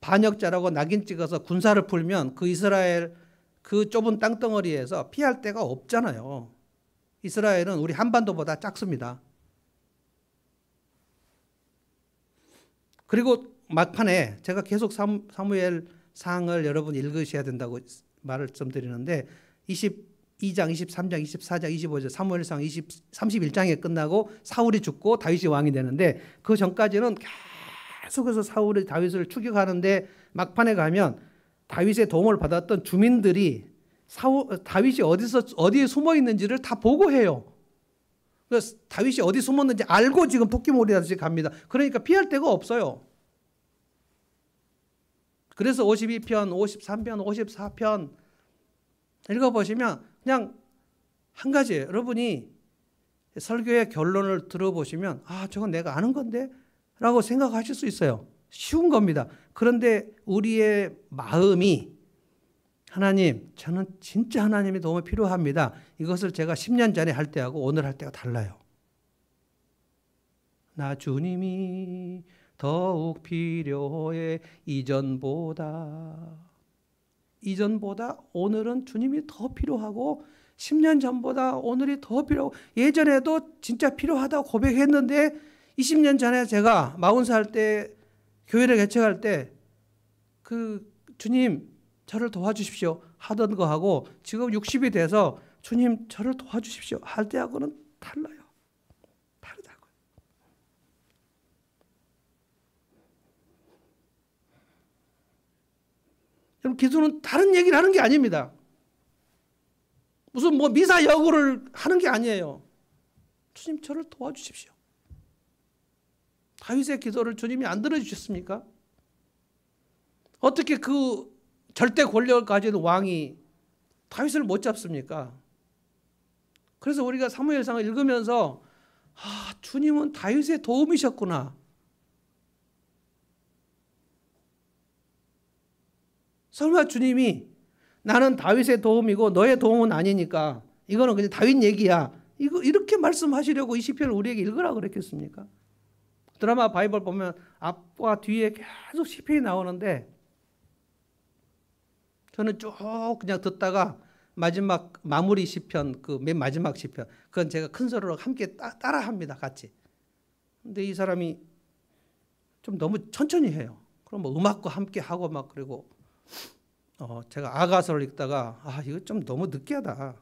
반역자라고 낙인 찍어서 군사를 풀면 그 이스라엘 그 좁은 땅덩어리에서 피할 데가 없잖아요. 이스라엘은 우리 한반도보다 작습니다. 그리고 막판에 제가 계속 사무엘 상을 여러분 읽으셔야 된다고 말씀드리는데 22장, 23장, 24장, 25장 사무엘상 31장에 끝나고 사울이 죽고 다윗이 왕이 되는데 그 전까지는 계속해서 사울이 다윗을 추격하는데 막판에 가면 다윗의 도움을 받았던 주민들이 다윗이 어디에 숨어 있는지를 다 보고해요. 그래서 다윗이 어디 숨었는지 알고 지금 토끼몰이하듯이 갑니다. 그러니까 피할 데가 없어요. 그래서 52편, 53편, 54편 읽어보시면 그냥 한 가지예요. 여러분이 설교의 결론을 들어보시면 저건 내가 아는 건데 라고 생각하실 수 있어요. 쉬운 겁니다. 그런데 우리의 마음이 하나님, 저는 진짜 하나님의 도움이 필요합니다. 이것을 제가 10년 전에 할 때하고 오늘 할 때가 달라요. 나 주님이 더욱 필요해. 이전보다 오늘은 주님이 더 필요하고 10년 전보다 오늘이 더 필요하고 예전에도 진짜 필요하다고 고백했는데 20년 전에 제가 40살 때 교회를 개척할 때 주님 저를 도와주십시오 하던 거하고 지금 60이 돼서 주님 저를 도와주십시오 할 때하고는 달라요. 다르다고요. 여러분, 기도는 다른 얘기를 하는 게 아닙니다. 무슨 미사 여구를 하는 게 아니에요. 주님 저를 도와주십시오. 다윗의 기도를 주님이 안 들어주셨습니까? 어떻게 그 절대 권력을 가진 왕이 다윗을 못 잡습니까? 그래서 우리가 사무엘상을 읽으면서 주님은 다윗의 도움이셨구나. 설마 주님이 나는 다윗의 도움이고 너의 도움은 아니니까 이거는 그냥 다윗 얘기야. 이렇게 말씀하시려고 이 시편을 우리에게 읽으라고 그랬겠습니까? 드라마 바이블 보면 앞과 뒤에 계속 시편이 나오는데 저는 쭉 그냥 듣다가 마지막 마무리 시편, 그 맨 마지막 시편, 그건 제가 큰 소리로 함께 따라합니다, 같이. 근데 이 사람이 좀 너무 천천히 해요. 그럼 뭐 음악과 함께 하고 막 그리고 제가 아가서를 읽다가 이거 좀 너무 느끼하다.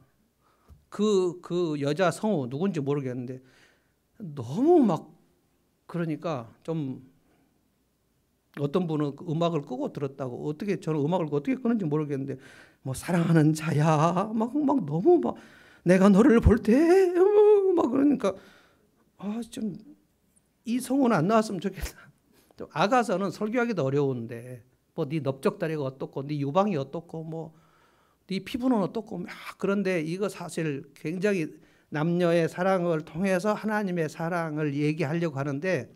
그 여자 성우 누군지 모르겠는데 너무 막 그러니까 좀 어떤 분은 음악을 끄고 들었다고 어떻게 저는 음악을 어떻게 끄는지 모르겠는데 뭐 사랑하는 자야 막 너무 막 내가 너를 볼 때 막 그러니까 좀 이 성우는 안 나왔으면 좋겠다. 아가서는 설교하기도 어려운데 뭐 네 넓적다리가 어떻고 네 유방이 어떻고 뭐 네 피부는 어떻고 막 그런데 이거 사실 굉장히 남녀의 사랑을 통해서 하나님의 사랑을 얘기하려고 하는데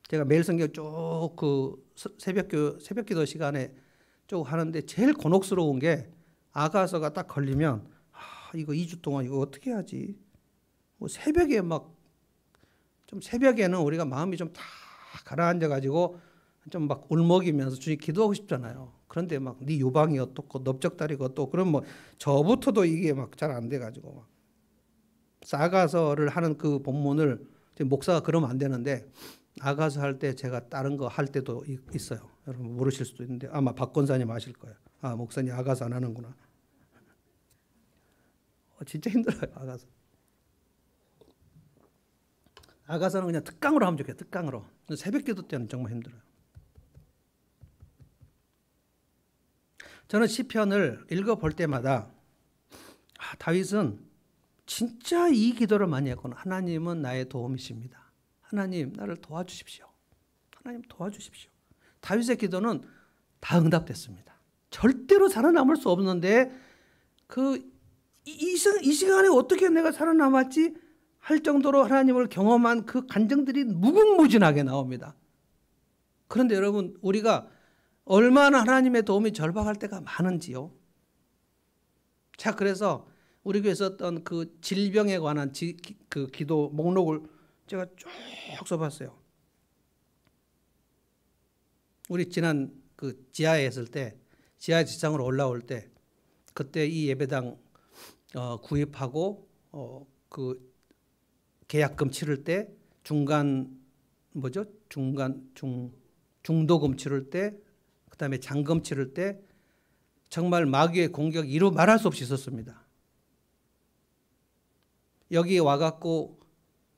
제가 매일 성경 쭉 그 새벽기도 시간에 쭉 하는데 제일 곤혹스러운 게 아가서가 딱 걸리면 이거 2주 동안 이거 어떻게 하지? 뭐 새벽에 좀 새벽에는 우리가 마음이 좀 다 가라앉아 가지고 좀 막 울먹이면서 주님 기도하고 싶잖아요. 그런데 막 네 유방이 어떻고 넓적다리가 어떻고 그럼 뭐 저부터도 이게 막 잘 안 돼 가지고 막 아가서를 하는 그 본문을 목사가 그러면 안 되는데 아가서 할 때 제가 다른 거 할 때도 있어요. 여러분 모르실 수도 있는데 아마 박 권사님 아실 거예요. 목사님 아가서 안 하는구나. 진짜 힘들어요. 아가서는 그냥 특강으로 하면 좋겠어요. 특강으로. 새벽기도 때는 정말 힘들어요. 저는 시편을 읽어볼 때마다 다윗은 진짜 이 기도를 많이 했구나. 하나님은 나의 도움이십니다. 하나님 나를 도와주십시오. 하나님 도와주십시오. 다윗의 기도는 다 응답됐습니다. 절대로 살아남을 수 없는데 이 시간에 어떻게 내가 살아남았지 할 정도로 하나님을 경험한 그 간증들이 무궁무진하게 나옵니다. 그런데 여러분 우리가 얼마나 하나님의 도움이 절박할 때가 많은지요. 자, 그래서 우리 교회에서 어떤 그 질병에 관한 그 기도 목록을 제가 쭉 써봤어요. 우리 지난 그 지하에 있을 때, 지하 지상으로 올라올 때, 그때 이 예배당 구입하고 그 계약금 치를 때 중도금 치를 때, 그다음에 잔금 치를 때 정말 마귀의 공격이 이루 말할 수 없이 있었습니다. 여기에 와갖고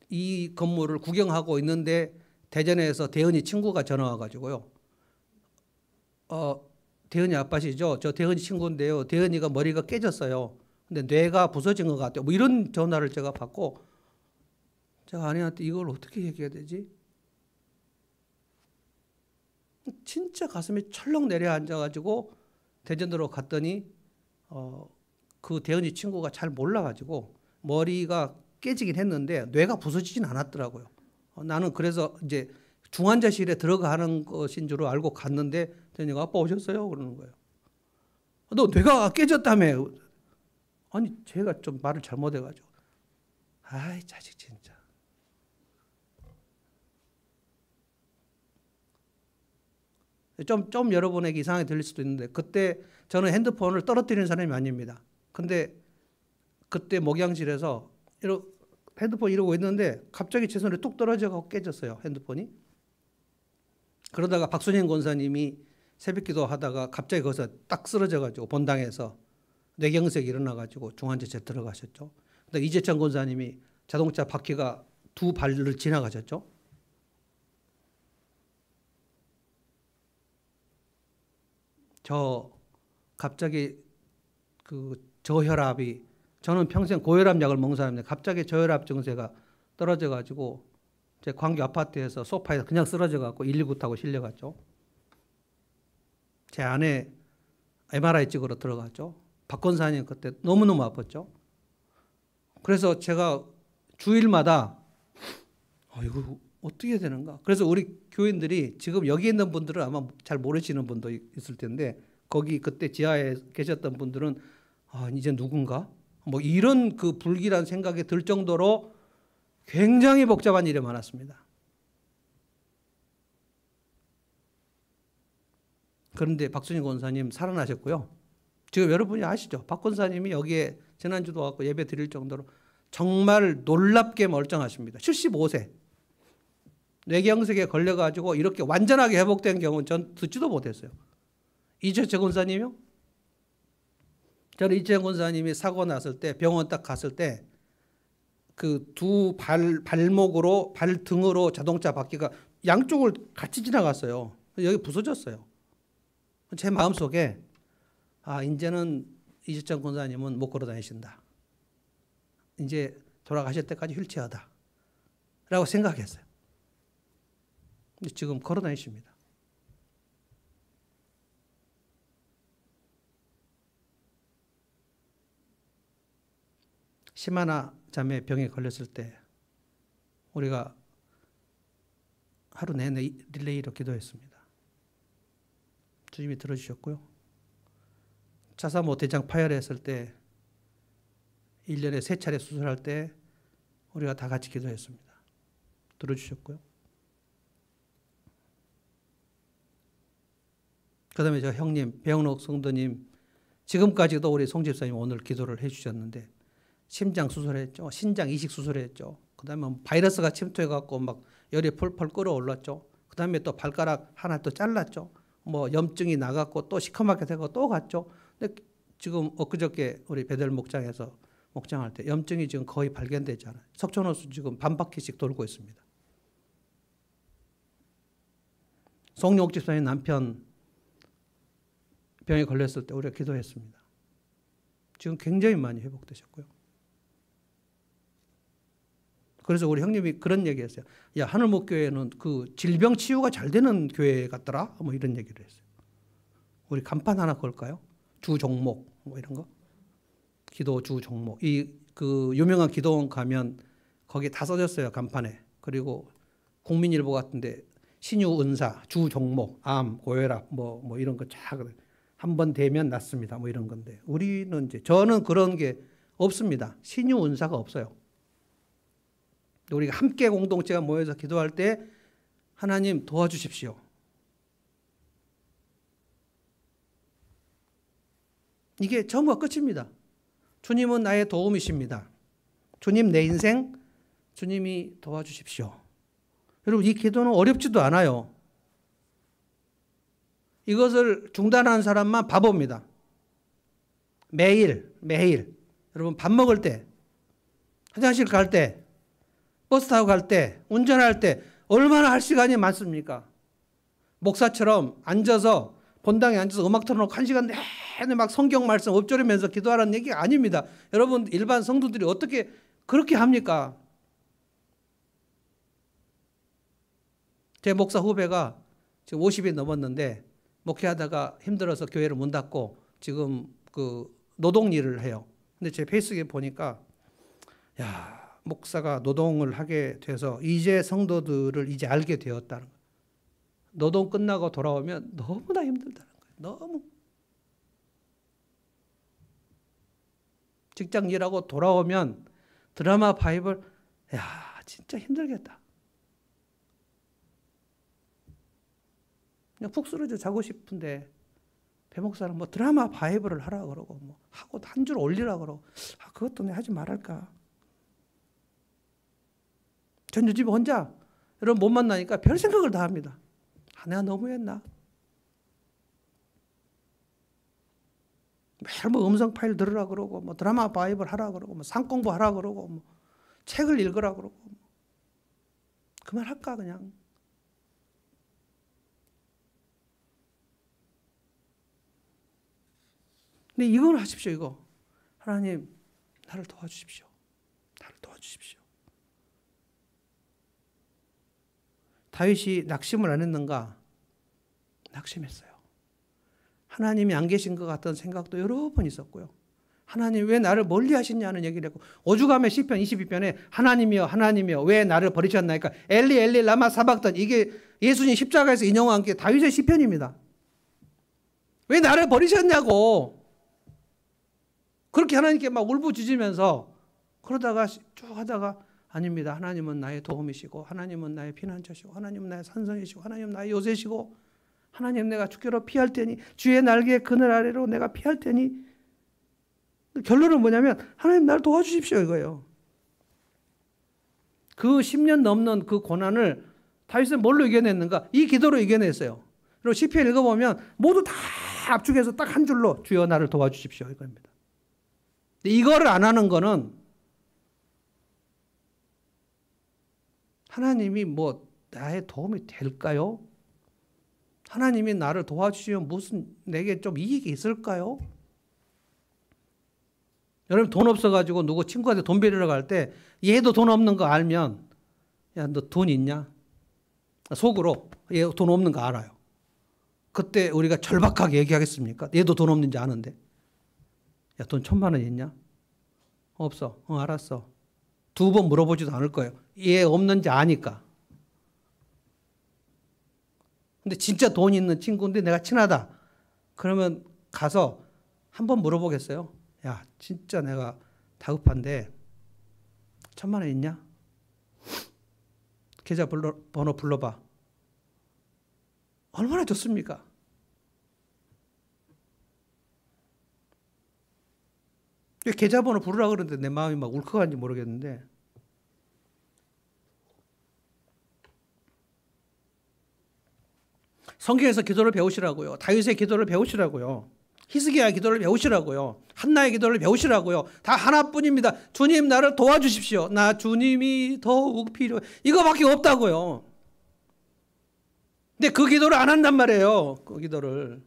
이 건물을 구경하고 있는데 대전에서 대은이 친구가 전화 와가지고요. 대은이 아빠시죠? 저 대은이 친구인데요. 대은이가 머리가 깨졌어요. 근데 뇌가 부서진 것 같아요. 뭐 이런 전화를 제가 받고 제가 아내한테 이걸 어떻게 얘기해야 되지? 진짜 가슴이 철렁 내려앉아가지고 대전으로 갔더니 그 대은이 친구가 잘 몰라가지고 머리가 깨지긴 했는데 뇌가 부서지진 않았더라고요. 나는 그래서 이제 중환자실에 들어가는 것인 줄 알고 갔는데 대은이가 아빠 오셨어요? 그러는 거예요. 너 뇌가 깨졌다며. 아니 제가 좀 말을 잘못해가지고 아이 자식 진짜. 좀 여러분에게 이상하게 들릴 수도 있는데 그때 저는 핸드폰을 떨어뜨리는 사람이 아닙니다. 근데 그때 목양실에서 핸드폰 이러고 있는데 갑자기 제 손에 뚝 떨어져서 깨졌어요. 핸드폰이. 그러다가 박순영 권사님이 새벽기도 하다가 갑자기 거기서 딱 쓰러져가지고 본당에서 뇌경색이 일어나가지고 중환자실에 들어가셨죠. 근데 이재찬 권사님이 자동차 바퀴가 두 발을 지나가셨죠. 저 갑자기 그 저혈압이 저는 평생 고혈압 약을 먹은 사람인데 갑자기 저혈압 증세가 떨어져가지고 제 광교 아파트에서 소파에서 그냥 쓰러져갖고 119 타고 실려갔죠. 제 아내 MRI 찍으러 들어갔죠. 박 권사님 그때 너무너무 아팠죠. 그래서 제가 주일마다 이거 어떻게 해야 되는가. 그래서 우리 교인들이 지금 여기 있는 분들은 아마 잘 모르시는 분도 있을 텐데 거기 그때 지하에 계셨던 분들은 이제 누군가 뭐 이런 그 불길한 생각이 들 정도로 굉장히 복잡한 일이 많았습니다. 그런데 박순희 권사님 살아나셨고요. 지금 여러분이 아시죠? 박 권사님이 여기에 지난주도 와서 예배 드릴 정도로 정말 놀랍게 멀쩡하십니다. 75세. 뇌경색에 걸려가지고 이렇게 완전하게 회복된 경우는 전 듣지도 못했어요. 이철재 권사님이요? 저는 이철재 권사님이 사고 났을 때 병원 딱 갔을 때 그 두 발목으로 발등으로 자동차 바퀴가 양쪽을 같이 지나갔어요. 여기 부서졌어요. 제 마음속에 이제는 이철재 권사님은 못 걸어 다니신다. 이제 돌아가실 때까지 휠체어다. 라고 생각했어요. 근데 지금 걸어 다니십니다. 심하나 자매 병에 걸렸을 때 우리가 하루 내내 릴레이로 기도했습니다. 주님이 들어주셨고요. 차사모 대장 파열했을 때 1년에 3차례 수술할 때 우리가 다 같이 기도했습니다. 들어주셨고요. 그 다음에 저 형님, 배영록 성도님, 지금까지도 우리 송 집사님 오늘 기도를 해주셨는데 심장 수술했죠. 신장 이식 수술했죠. 그 다음에 바이러스가 침투해갖고 막 열이 펄펄 끓어올랐죠. 그 다음에 또 발가락 하나 또 잘랐죠. 뭐 염증이 나갔고 또 시커멓게 되고 또 갔죠. 근데 지금 엊그저께 우리 베델 목장에서 목장할 때 염증이 지금 거의 발견되지 않아요. 석촌호수 지금 반 바퀴씩 돌고 있습니다. 송영옥 집사님 남편 병에 걸렸을 때 우리가 기도했습니다. 지금 굉장히 많이 회복되셨고요. 그래서 우리 형님이 그런 얘기했어요. 야, 하늘목교회는 그 질병 치유가 잘 되는 교회 같더라. 뭐 이런 얘기를 했어요. 우리 간판 하나 걸까요? 주 종목 뭐 이런 거. 기도 주 종목. 이 그 유명한 기도원 가면 거기에 다 써졌어요. 간판에. 그리고 국민일보 같은데 신유 은사, 주 종목, 암, 고혈압 뭐 이런 거 쫙 한 번 되면 낫습니다. 뭐 이런 건데 우리는 이제 저는 그런 게 없습니다. 신유 은사가 없어요. 우리가 함께 공동체가 모여서 기도할 때 하나님 도와주십시오. 이게 처음과 끝입니다. 주님은 나의 도움이십니다. 주님 내 인생 주님이 도와주십시오. 여러분 이 기도는 어렵지도 않아요. 이것을 중단하는 사람만 바보입니다. 매일 여러분 밥 먹을 때, 화장실 갈 때, 버스 타고 갈 때, 운전할 때 얼마나 할 시간이 많습니까? 목사처럼 앉아서 본당에 앉아서 음악 틀어놓고 1시간 내내 막 성경 말씀 엎조리면서 기도하라는 얘기가 아닙니다. 여러분 일반 성도들이 어떻게 그렇게 합니까? 제 목사 후배가 지금 50이 넘었는데 목회하다가 힘들어서 교회를 문 닫고 지금 그 노동 일을 해요. 근데 제 페이스북에 보니까 야, 목사가 노동을 하게 돼서 이제 성도들을 이제 알게 되었다는 거예요. 노동 끝나고 돌아오면 너무나 힘들다는 거예요. 너무. 직장 일하고 돌아오면 드라마 바이블, 야, 진짜 힘들겠다. 그냥 푹 쓰러져 자고 싶은데 배 목사는 뭐 드라마 바이블을 하라 그러고 뭐 하고 한 줄 올리라 그러고 그것도 내가 하지 말할까. 전 요즘 혼자 여러분 못 만나니까 별 생각을 다 합니다. 내가 너무했나? 매일 뭐 음성 파일 들으라 그러고 뭐 드라마 바이블 하라 그러고 뭐 상 공부하라 그러고 뭐 책을 읽으라 그러고 뭐. 그만할까 그냥. 근데 이걸 하십시오. 이거 하나님 나를 도와주십시오. 나를 도와주십시오. 다윗이 낙심을 안 했는가? 낙심했어요. 하나님이 안 계신 것 같던 생각도 여러 번 있었고요. 하나님 왜 나를 멀리 하시냐는 얘기를 했고, 오죽하면 시편 22편에 하나님이여 하나님이여 왜 나를 버리셨나니까 엘리 엘리 라마 사박단, 이게 예수님 십자가에서 인용한 게 다윗의 시편입니다. 왜 나를 버리셨냐고 그렇게 하나님께 막 울부짖으면서, 그러다가 쭉 하다가 아닙니다. 하나님은 나의 도움이시고 하나님은 나의 피난처시고 하나님은 나의 산성이시고 하나님은 나의 요새시고 하나님 내가 주께로 피할 테니 주의 날개 그늘 아래로 내가 피할 테니. 결론은 뭐냐면 하나님 나를 도와주십시오 이거예요. 그 10년 넘는 그 고난을 다윗은 뭘로 이겨냈는가? 이 기도로 이겨냈어요. 그리고 시편 읽어보면 모두 다 압축해서 딱 한 줄로 주여 나를 도와주십시오 이겁니다. 이거를 안 하는 거는 하나님이 뭐 나의 도움이 될까요? 하나님이 나를 도와주시면 무슨 내게 좀 이익이 있을까요? 여러분 돈 없어가지고 누구 친구한테 돈 빌리러 갈 때 얘도 돈 없는 거 알면 야 너 돈 있냐? 속으로 얘 돈 없는 거 알아요. 그때 우리가 절박하게 얘기하겠습니까? 얘도 돈 없는지 아는데. 야 돈 1,000만 원 있냐? 없어. 알았어. 2번 물어보지도 않을 거예요. 얘 없는지 아니까. 근데 진짜 돈 있는 친구인데 내가 친하다. 그러면 가서 한번 물어보겠어요. 야, 진짜 내가 다급한데 1,000만 원 있냐? 계좌번호 불러봐. 얼마나 좋습니까? 왜 계좌번호 부르라 그러는데 내 마음이 막 울컥하는지 모르겠는데, 성경에서 기도를 배우시라고요. 다윗의 기도를 배우시라고요. 히스기야의 기도를 배우시라고요. 한나의 기도를 배우시라고요. 다 하나뿐입니다. 주님 나를 도와주십시오. 나 주님이 더욱 필요해. 이거밖에 없다고요. 근데 그 기도를 안 한단 말이에요. 그 기도를.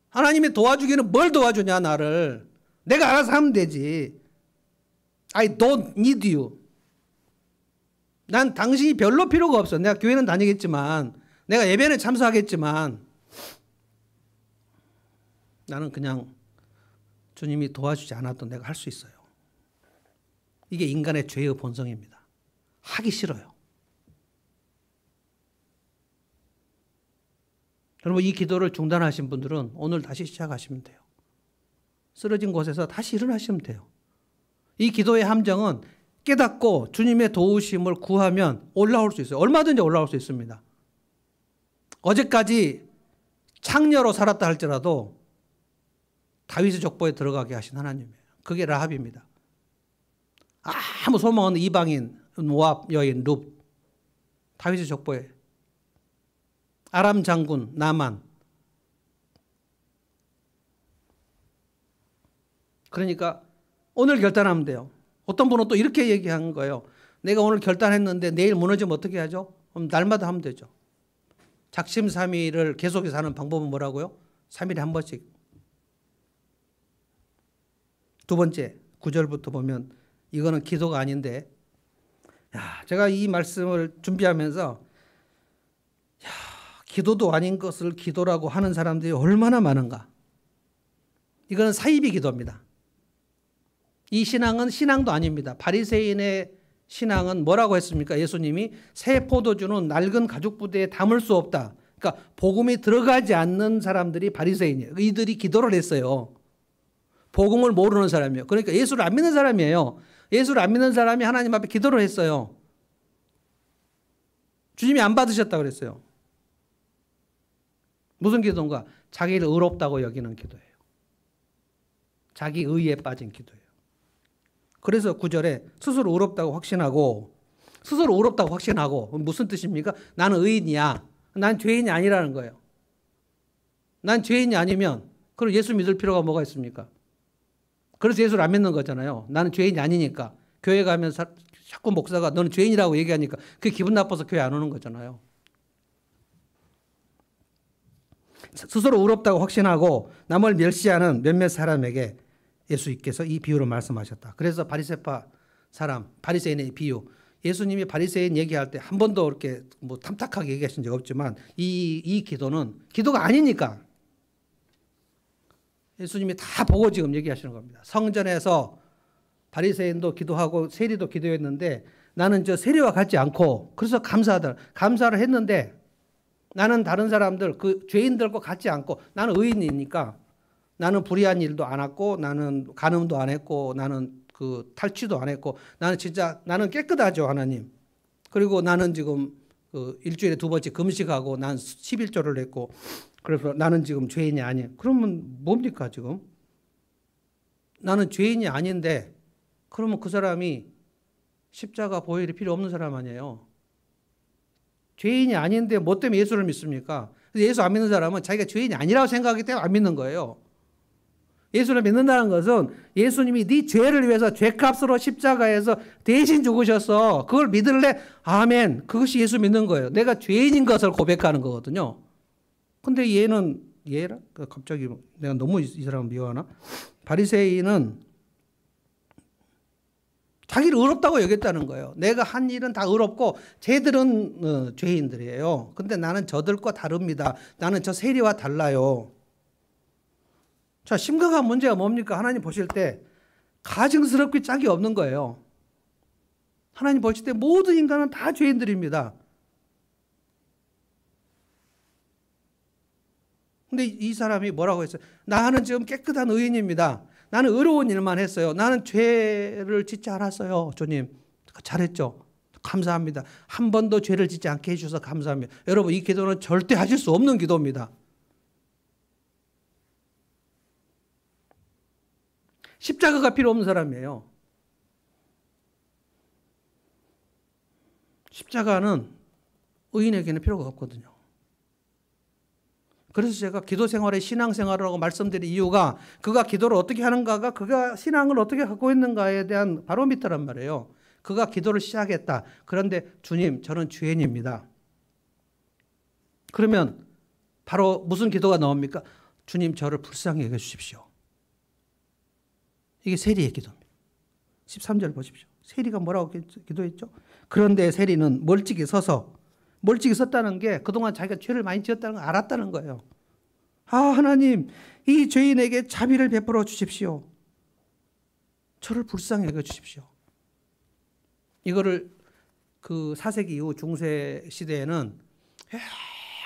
하나님이 도와주기는 뭘 도와주냐 나를. 내가 알아서 하면 되지. I don't need you. 난 당신이 별로 필요가 없어. 내가 교회는 다니겠지만, 내가 예배는 참석하겠지만, 나는 그냥 주님이 도와주지 않아도 내가 할 수 있어요. 이게 인간의 죄의 본성입니다. 하기 싫어요. 여러분 이 기도를 중단하신 분들은 오늘 다시 시작하시면 돼요. 쓰러진 곳에서 다시 일어나시면 돼요. 이 기도의 함정은 깨닫고 주님의 도우심을 구하면 올라올 수 있어요. 얼마든지 올라올 수 있습니다. 어제까지 창녀로 살았다 할지라도 다윗의 족보에 들어가게 하신 하나님이에요. 그게 라합입니다. 아무 소망 없는 이방인 모압 여인 룻, 다윗의 족보에. 아람 장군 나만. 그러니까 오늘 결단하면 돼요. 어떤 분은 또 이렇게 얘기한 거예요. 내가 오늘 결단했는데 내일 무너지면 어떻게 하죠? 그럼 날마다 하면 되죠. 작심삼일을 계속해서 하는 방법은 뭐라고요? 3일에 한 번씩. 두 번째 9절부터 보면 이거는 기도가 아닌데, 제가 이 말씀을 준비하면서 기도도 아닌 것을 기도라고 하는 사람들이 얼마나 많은가. 이거는 사이비 기도입니다. 이 신앙은 신앙도 아닙니다. 바리새인의 신앙은 뭐라고 했습니까? 예수님이 새 포도주는 낡은 가죽 부대에 담을 수 없다. 그러니까 복음이 들어가지 않는 사람들이 바리새인이에요. 이들이 기도를 했어요. 복음을 모르는 사람이에요. 그러니까 예수를 안 믿는 사람이에요. 예수를 안 믿는 사람이 하나님 앞에 기도를 했어요. 주님이 안 받으셨다고 그랬어요. 무슨 기도인가? 자기를 의롭다고 여기는 기도예요. 자기 의에 빠진 기도예요. 그래서 9절에 스스로 의롭다고 확신하고, 스스로 의롭다고 확신하고 무슨 뜻입니까? 나는 의인이야. 난 죄인이 아니라는 거예요. 난 죄인이 아니면 그럼 예수 믿을 필요가 뭐가 있습니까? 그래서 예수를 안 믿는 거잖아요. 나는 죄인이 아니니까. 교회 가면 자꾸 목사가 너는 죄인이라고 얘기하니까 그게 기분 나빠서 교회 안 오는 거잖아요. 스스로 의롭다고 확신하고 남을 멸시하는 몇몇 사람에게 예수님께서 이 비유로 말씀하셨다. 그래서 바리새파 사람, 바리새인의 비유, 예수님이 바리새인 얘기할 때 한 번도 이렇게 뭐 탐탁하게 얘기하신 적 없지만 이 기도는 기도가 아니니까 예수님이 다 보고 지금 얘기하시는 겁니다. 성전에서 바리새인도 기도하고 세리도 기도했는데 나는 저 세리와 같지 않고 그래서 감사를 했는데 나는 다른 사람들 그 죄인들과 같지 않고 나는 의인이니까 나는 불의한 일도 안 했고 나는 간음도 안 했고 나는 그 탈취도 안 했고 나는 깨끗하죠 하나님. 그리고 나는 지금 그 일주일에 2번씩 금식하고 난 11조를 했고 그래서 나는 지금 죄인이 아니에요. 그러면 뭡니까 지금? 나는 죄인이 아닌데 그러면 그 사람이 십자가 보혈이 필요 없는 사람 아니에요. 죄인이 아닌데 뭐 때문에 예수를 믿습니까? 예수 안 믿는 사람은 자기가 죄인이 아니라고 생각하기 때문에 안 믿는 거예요. 예수를 믿는다는 것은 예수님이 네 죄를 위해서 죄값으로 십자가에서 대신 죽으셨어. 그걸 믿을래? 아멘. 그것이 예수 믿는 거예요. 내가 죄인인 것을 고백하는 거거든요. 근데 얘라? 갑자기 내가 너무 이 사람을 미워하나? 바리새인은 자기를 의롭다고 여겼다는 거예요. 내가 한 일은 다 의롭고 쟤들은 죄인들이에요. 근데 나는 저들과 다릅니다. 나는 저 세리와 달라요. 자, 심각한 문제가 뭡니까? 하나님 보실 때 가증스럽게 짝이 없는 거예요. 하나님 보실 때 모든 인간은 다 죄인들입니다. 근데 이 사람이 뭐라고 했어요? 나는 지금 깨끗한 의인입니다. 나는 의로운 일만 했어요. 나는 죄를 짓지 않았어요. 주님, 잘했죠? 감사합니다. 한 번도 죄를 짓지 않게 해주셔서 감사합니다. 여러분, 이 기도는 절대 하실 수 없는 기도입니다. 십자가가 필요 없는 사람이에요. 십자가는 의인에게는 필요가 없거든요. 그래서 제가 기도 생활에 신앙생활이라고 말씀드린 이유가 그가 기도를 어떻게 하는가가 그가 신앙을 어떻게 갖고 있는가에 대한 바로미터란 말이에요. 그가 기도를 시작했다. 그런데 주님, 저는 죄인입니다. 그러면 바로 무슨 기도가 나옵니까? 주님, 저를 불쌍히 여겨주십시오. 이게 세리의 기도입니다. 13절 보십시오. 세리가 뭐라고 기도했죠? 그런데 세리는 멀찍이 섰다는 게 그동안 자기가 죄를 많이 지었다는 걸 알았다는 거예요. 아, 하나님, 이 죄인에게 자비를 베풀어 주십시오. 저를 불쌍히 여겨 주십시오. 이거를 그 4세기 이후 중세 시대에는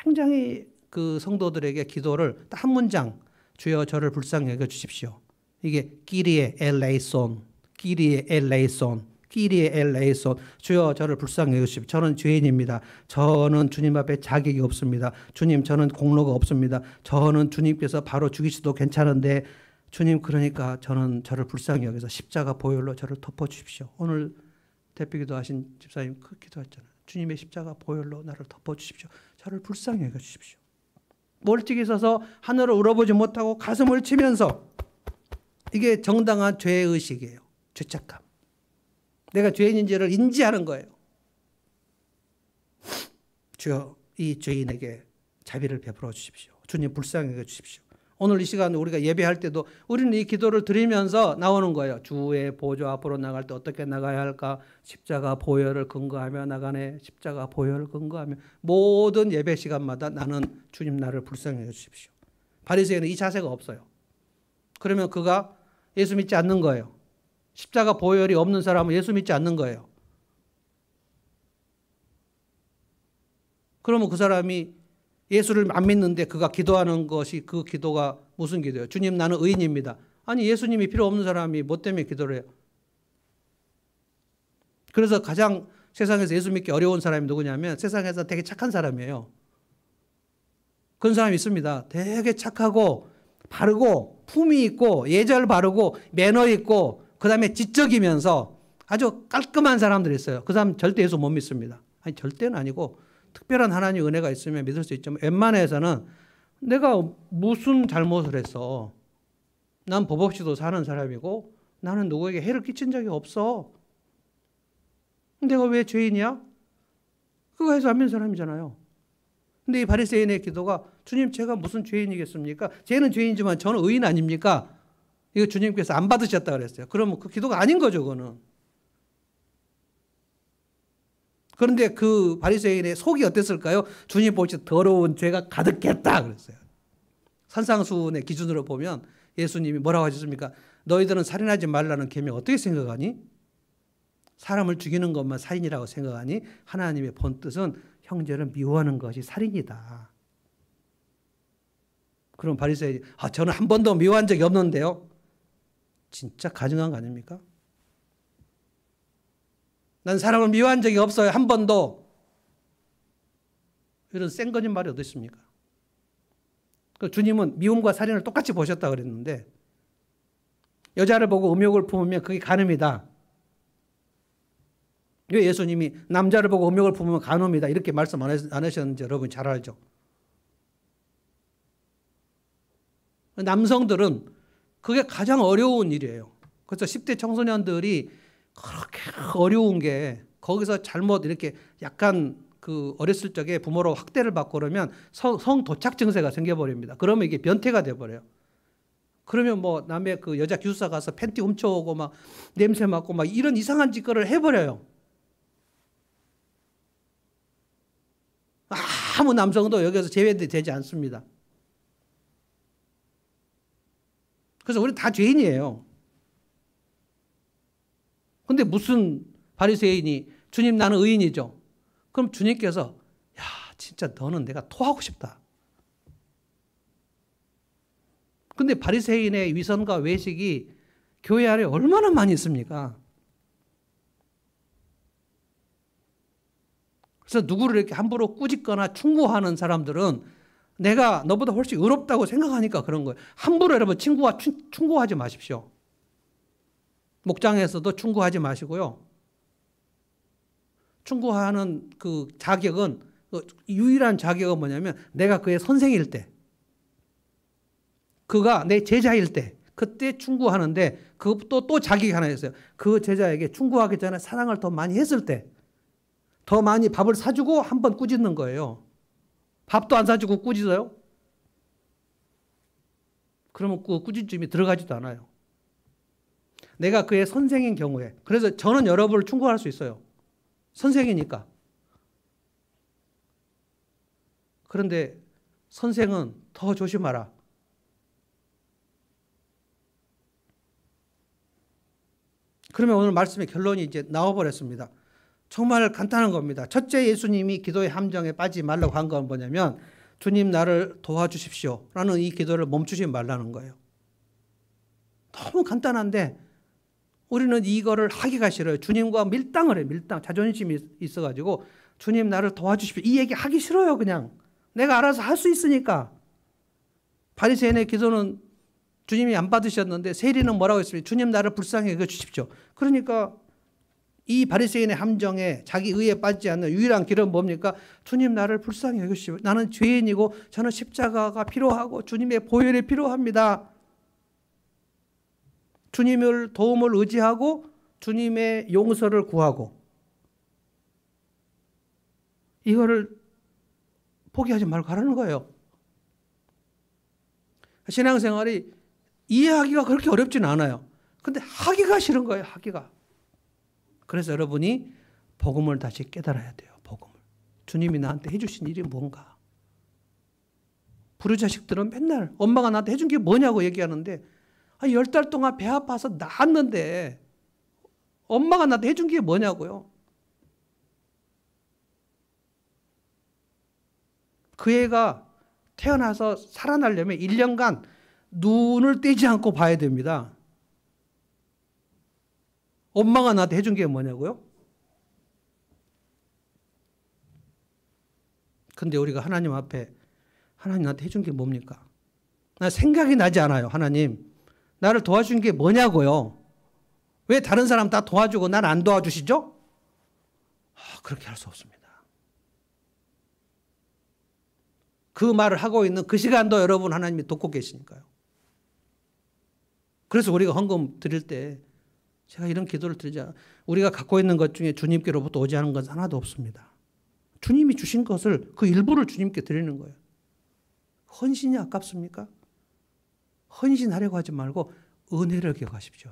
굉장히 그 성도들에게 기도를 딱 한 문장, 주여 저를 불쌍히 여겨 주십시오. 이게 끼리에 엘레이손, 주여 저를 불쌍히 여기십시오. 저는 죄인입니다. 저는 주님 앞에 자격이 없습니다. 주님, 저는 공로가 없습니다. 저는 주님께서 바로 죽이셔도 괜찮은데 주님, 그러니까 저를 불쌍히 여기서 십자가 보혈로 저를 덮어주십시오. 오늘 대표기도 하신 집사님 그 기도했잖아요. 주님의 십자가 보혈로 나를 덮어주십시오. 저를 불쌍히 여겨주십시오. 멀찍이 서서 하늘을 우러보지 못하고 가슴을 치면서 이게 정당한 죄의식이에요. 죄책감. 내가 죄인인지를 인지하는 거예요. 주여, 이 죄인에게 자비를 베풀어 주십시오. 주님, 불쌍히 여겨 주십시오. 오늘 이 시간 우리가 예배할 때도 우리는 이 기도를 드리면서 나오는 거예요. 주의 보좌 앞으로 나갈 때 어떻게 나가야 할까? 십자가 보혈을 근거하며 나가네. 십자가 보혈을 근거하며. 모든 예배 시간마다 나는 주님, 나를 불쌍히 여겨 주십시오. 바리새인은 이 자세가 없어요. 그러면 그가 예수 믿지 않는 거예요. 십자가 보혈이 없는 사람은 예수 믿지 않는 거예요. 그러면 그 사람이 예수를 안 믿는데 그가 기도하는 것이 그 기도가 무슨 기도예요? 주님, 나는 의인입니다. 아니, 예수님이 필요 없는 사람이 뭐 때문에 기도를 해요? 그래서 가장 세상에서 예수 믿기 어려운 사람이 누구냐면 세상에서 되게 착한 사람이에요. 그런 사람이 있습니다. 되게 착하고 바르고 품위 있고 예절 바르고 매너 있고 그다음에 지적이면서 아주 깔끔한 사람들이 있어요. 그 사람 절대 예수 못 믿습니다. 아니, 절대는 아니고 특별한 하나님의 은혜가 있으면 믿을 수 있지만 웬만해서는 내가 무슨 잘못을 했어. 난 법 없이도 사는 사람이고 나는 누구에게 해를 끼친 적이 없어. 내가 왜 죄인이야? 그거 해서 안 믿는 사람이잖아요. 근데 이 바리새인의 기도가 주님, 제가 무슨 죄인이겠습니까? 쟤는 죄인이지만 저는 의인 아닙니까? 이거 주님께서 안 받으셨다 그랬어요. 그러면 그 기도가 아닌 거죠, 그거는. 그런데 그 바리새인의 속이 어땠을까요? 주님 보시고 더러운 죄가 가득했다 그랬어요. 산상수훈의 기준으로 보면 예수님이 뭐라고 하셨습니까? 너희들은 살인하지 말라는 계명 어떻게 생각하니? 사람을 죽이는 것만 살인이라고 생각하니? 하나님의 본 뜻은 형제를 미워하는 것이 살인이다. 그럼 바리새인이 저는 한 번도 미워한 적이 없는데요. 진짜 가증한 거 아닙니까? 난 사람을 미워한 적이 없어요. 한 번도. 이런 센 거짓말이 어디 있습니까? 주님은 미움과 살인을 똑같이 보셨다 그랬는데 여자를 보고 음욕을 품으면 그게 간음이다. 왜 예수님이 남자를 보고 음욕을 품으면 간음이다 이렇게 말씀 안 하셨는지 여러분 잘 알죠. 남성들은 그게 가장 어려운 일이에요. 그래서 10대 청소년들이 그렇게 어려운 게 거기서 잘못 이렇게 약간 그 어렸을 적에 부모로 학대를 받고 그러면 성 도착 증세가 생겨버립니다. 그러면 이게 변태가 돼버려요. 그러면 뭐 남의 그 여자 기숙사 가서 팬티 훔쳐오고 막 냄새 맡고 막 이런 이상한 짓거리를 해버려요. 아무 남성도 여기서 제외되지 않습니다. 그래서 우리 다 죄인이에요. 근데 무슨 바리새인이 주님 나는 의인이죠. 그럼 주님께서 야 진짜 너는 내가 토하고 싶다. 근데 바리새인의 위선과 외식이 교회 안에 얼마나 많이 있습니까? 그래서 누구를 이렇게 함부로 꾸짖거나 충고하는 사람들은 내가 너보다 훨씬 의롭다고 생각하니까 그런 거예요. 함부로 여러분 충고하지 마십시오. 목장에서도 충고하지 마시고요. 충고하는 그 자격은 유일한 자격은 뭐냐면 내가 그의 선생일 때 그가 내 제자일 때 그때 충고하는데 그것도 또 자격이 하나 있어요. 그 제자에게 충고하기 전에 사랑을 더 많이 했을 때 더 많이 밥을 사주고 한 번 꾸짖는 거예요. 밥도 안 사주고 꾸짖어요? 그러면 그 꾸짖음이 들어가지도 않아요. 내가 그의 선생인 경우에 그래서 저는 여러분을 충고할 수 있어요. 선생이니까. 그런데 선생은 더 조심하라. 그러면 오늘 말씀의 결론이 이제 나와버렸습니다. 정말 간단한 겁니다. 첫째 예수님이 기도의 함정에 빠지지 말라고 한 건 뭐냐면 주님 나를 도와주십시오 라는 이 기도를 멈추지 말라는 거예요. 너무 간단한데 우리는 이거를 하기가 싫어요. 주님과 밀당을 해요. 밀당. 자존심이 있어가지고 주님 나를 도와주십시오. 이 얘기 하기 싫어요. 그냥. 내가 알아서 할 수 있으니까. 바리새인의 기도는 주님이 안 받으셨는데 세리는 뭐라고 했습니까? 주님 나를 불쌍히 여겨주십시오. 그러니까 이 바리새인의 함정에 자기 의에 빠지지 않는 유일한 길은 뭡니까? 주님 나를 불쌍히 여겨주십시오. 나는 죄인이고 저는 십자가가 필요하고 주님의 보혈이 필요합니다. 주님을 도움을 의지하고 주님의 용서를 구하고 이거를 포기하지 말고 하라는 거예요. 신앙생활이 이해하기가 그렇게 어렵지는 않아요. 근데 하기가 싫은 거예요. 하기가. 그래서 여러분이 복음을 다시 깨달아야 돼요. 복음을. 주님이 나한테 해주신 일이 뭔가. 부르자식들은 맨날 엄마가 나한테 해준 게 뭐냐고 얘기하는데 10달 동안 배 아파서 낳았는데 엄마가 나한테 해준 게 뭐냐고요. 그 애가 태어나서 살아나려면 1년간 눈을 떼지 않고 봐야 됩니다. 엄마가 나한테 해준 게 뭐냐고요? 근데 우리가 하나님 앞에 하나님 나한테 해준 게 뭡니까? 나 생각이 나지 않아요. 하나님 나를 도와준 게 뭐냐고요. 왜 다른 사람 다 도와주고 난 안 도와주시죠? 그렇게 할 수 없습니다. 그 말을 하고 있는 그 시간도 여러분 하나님이 돕고 계시니까요. 그래서 우리가 헌금 드릴 때 제가 이런 기도를 드리자. 우리가 갖고 있는 것 중에 주님께로부터 오지 않은 것은 하나도 없습니다. 주님이 주신 것을 그 일부를 주님께 드리는 거예요. 헌신이 아깝습니까? 헌신하려고 하지 말고 은혜를 기억하십시오.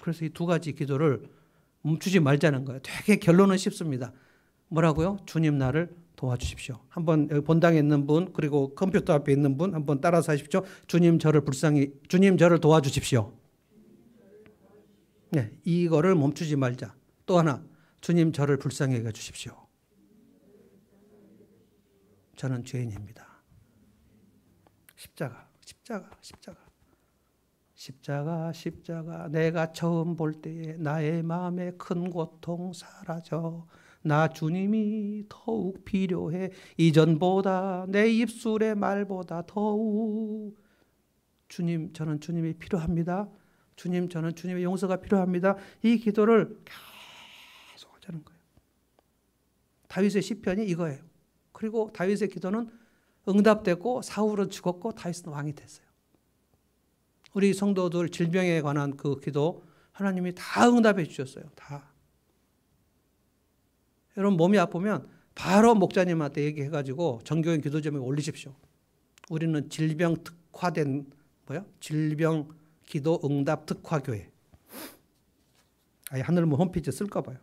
그래서 이 두 가지 기도를 멈추지 말자는 거예요. 되게 결론은 쉽습니다. 뭐라고요? 주님 나를 도와주십시오. 한번 여기 본당에 있는 분 그리고 컴퓨터 앞에 있는 분 한번 따라서 하십시오. 주님 저를 도와주십시오. 네, 이거를 멈추지 말자. 또 하나, 주님 저를 불쌍히 여겨 주십시오. 저는 죄인입니다. 십자가 내가 처음 볼 때에 나의 마음에 큰 고통 사라져. 나 주님이 더욱 필요해. 이전보다 내 입술의 말보다 더욱. 주님 저는 주님이 필요합니다. 주님 저는 주님의 용서가 필요합니다. 이 기도를 계속 하자는 거예요. 다윗의 시편이 이거예요. 그리고 다윗의 기도는 응답됐고 사울은 죽었고 다윗은 왕이 됐어요. 우리 성도들 질병에 관한 그 기도 하나님이 다 응답해 주셨어요. 다. 여러분 몸이 아프면 바로 목자님한테 얘기해가지고 정교인 기도점에 올리십시오. 우리는 질병 특화된 질병 기도 응답 특화교회. 아예 하늘문 홈페이지에 쓸까 봐요.